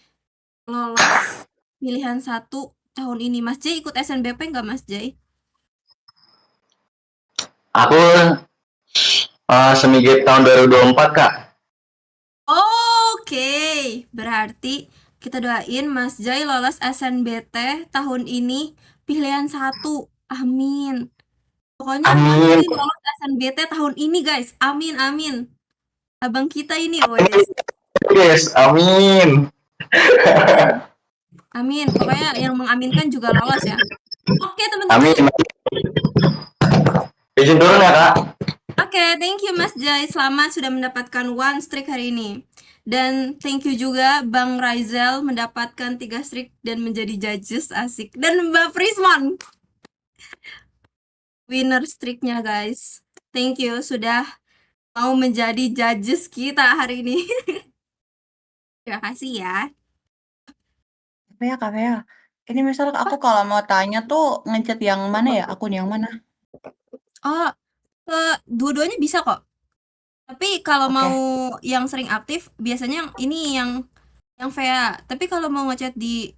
lolos pilihan 1 tahun ini. Mas Jai ikut SNBP nggak, Mas Jai? Aku semigit tahun 2024, Kak. Oke, berarti kita doain Mas Jai lolos SNBT tahun ini pilihan 1. Amin. Pokoknya Mas Amin. Jai lolos SNBT tahun ini, guys. Amin, amin. Abang kita ini, wes. Yes, amin. Amin. Pokoknya yang mengaminkan juga lolos ya. Oke, Amin. teman-teman. Izin turun ya, Kak. Oke, thank you Mas Jai. Selamat sudah mendapatkan 1 streak hari ini. Dan thank you juga Bang Raizal mendapatkan 3 streak dan menjadi judges, asik. Dan Mbak Prismon winner streaknya, guys. Thank you sudah mau menjadi judges kita hari ini. Terima kasih ya. Kak Bea. Ini misal aku kalau mau tanya tuh ngechat yang mana ya? Akun yang mana? Oh, dua-duanya bisa kok. Tapi kalau Oke. mau yang sering aktif biasanya ini yang VA. Tapi kalau mau ngechat di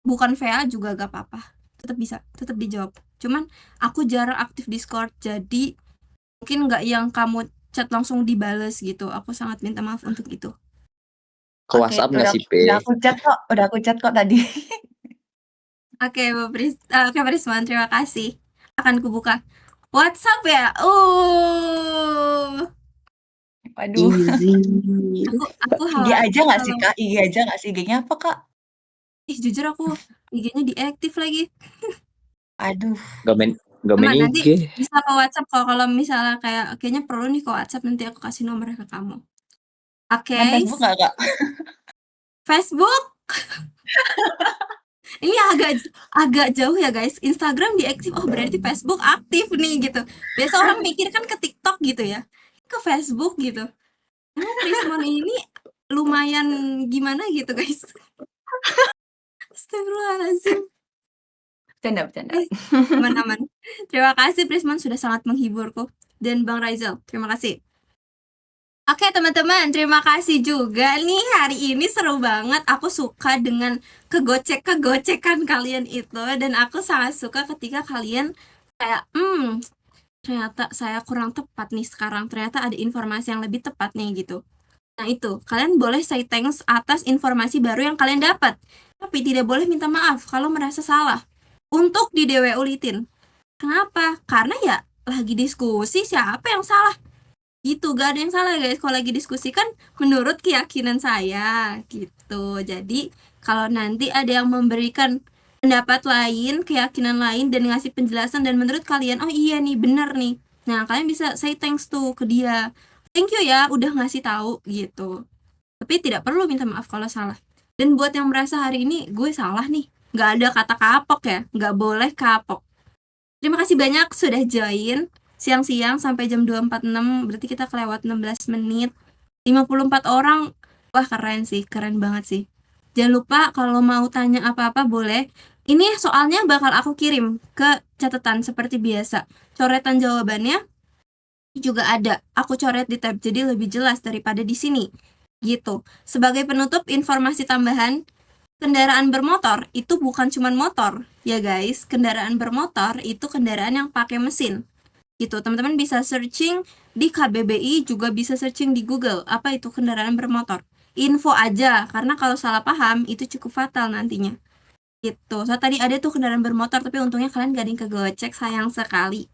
bukan VA juga gak apa-apa. Tetap bisa, tetap dijawab. Cuman aku jarang aktif Discord, jadi mungkin nggak yang kamu chat langsung dibales gitu. Aku sangat minta maaf untuk itu. Ke WhatsApp nggak sih, Pe? Udah aku chat kok tadi. Oke, Mbak Prisman, terima kasih. Akan kubuka WhatsApp ya. Waduh. Easy. Aku IG aja nggak sih, kalau Kak? IG aja nggak sih? IG-nya apa, Kak? jujur aku IG-nya diaktif lagi. Aduh. Gak main Nanti IG. bisa ke WhatsApp kalau misalnya kayak kayaknya perlu nih ke WhatsApp, nanti aku kasih nomornya ke kamu. Oke. Main Facebook nggak, Kak? Facebook? Ini agak jauh ya guys. Instagram diaktif, oh berarti Facebook aktif nih gitu. Biasa orang mikir kan ke TikTok gitu ya, ke Facebook gitu. Emang Prismon ini lumayan gimana gitu guys. Astagfirullahaladzim. Bercanda. Aman-aman. Terima kasih Prismon sudah sangat menghiburku. Dan Bang Raizal, terima kasih. Oke teman-teman, terima kasih juga nih, hari ini seru banget. Aku suka dengan kegocekan kalian itu. Dan aku sangat suka ketika kalian kayak ternyata saya kurang tepat nih sekarang, ternyata ada informasi yang lebih tepat nih gitu. Nah itu, kalian boleh say thanks atas informasi baru yang kalian dapat, tapi tidak boleh minta maaf kalau merasa salah untuk di DWU Litin. Kenapa? Karena ya lagi diskusi, siapa yang salah gitu, gak ada yang salah guys. Kalau lagi diskusi kan menurut keyakinan saya gitu. Jadi kalau nanti ada yang memberikan pendapat lain, keyakinan lain, dan ngasih penjelasan dan menurut kalian oh iya nih bener nih, nah kalian bisa say thanks tuh ke dia, thank you ya udah ngasih tahu gitu. Tapi tidak perlu minta maaf kalau salah. Dan buat yang merasa hari ini gue salah nih, nggak ada kata kapok ya, nggak boleh kapok. Terima kasih banyak sudah join siang-siang sampai jam 2.46, berarti kita kelewat 16 menit. 54 orang, wah keren sih, keren banget sih. Jangan lupa kalau mau tanya apa-apa boleh. Ini soalnya bakal aku kirim ke catatan seperti biasa. Coretan jawabannya juga ada. Aku coret di tab jadi lebih jelas daripada di sini. Gitu. Sebagai penutup informasi tambahan, kendaraan bermotor itu bukan cuma motor, ya guys. Kendaraan bermotor itu kendaraan yang pakai mesin. Gitu. Teman-teman bisa searching di KBBI, juga bisa searching di Google apa itu kendaraan bermotor. Info aja, karena kalau salah paham itu cukup fatal nantinya. Gitu. So tadi ada tuh kendaraan bermotor, tapi untungnya kalian gak ada yang kegocek, sayang sekali.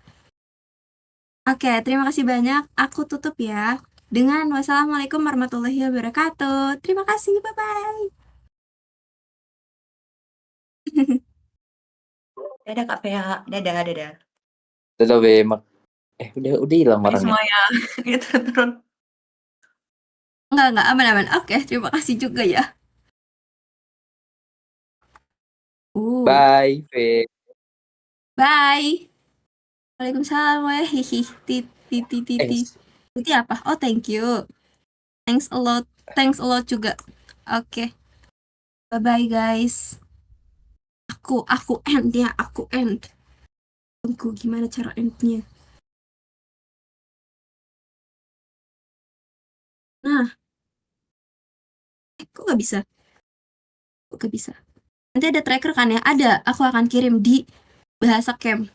Oke, terima kasih banyak. Aku tutup ya dengan wassalamualaikum warahmatullahi wabarakatuh. Terima kasih, bye-bye. Dadah Kak Vea, dadah, dadah. Dadah Be, udah hilang Bye orangnya. semuanya. Gitu turun. Enggak, aman-aman. Oke, terima kasih juga ya. Bye, Be. Bye. Waalaikumsalam. Hihi. Titi. Titi apa? Oh, thank you. Thanks a lot. Thanks a lot juga. Oke. Bye-bye, guys. Aku end ya. Aku end. Tunggu, gimana cara endnya? Nah. Kok gak bisa? Nanti ada tracker kan ya? Ada. Aku akan kirim di bahasa camp.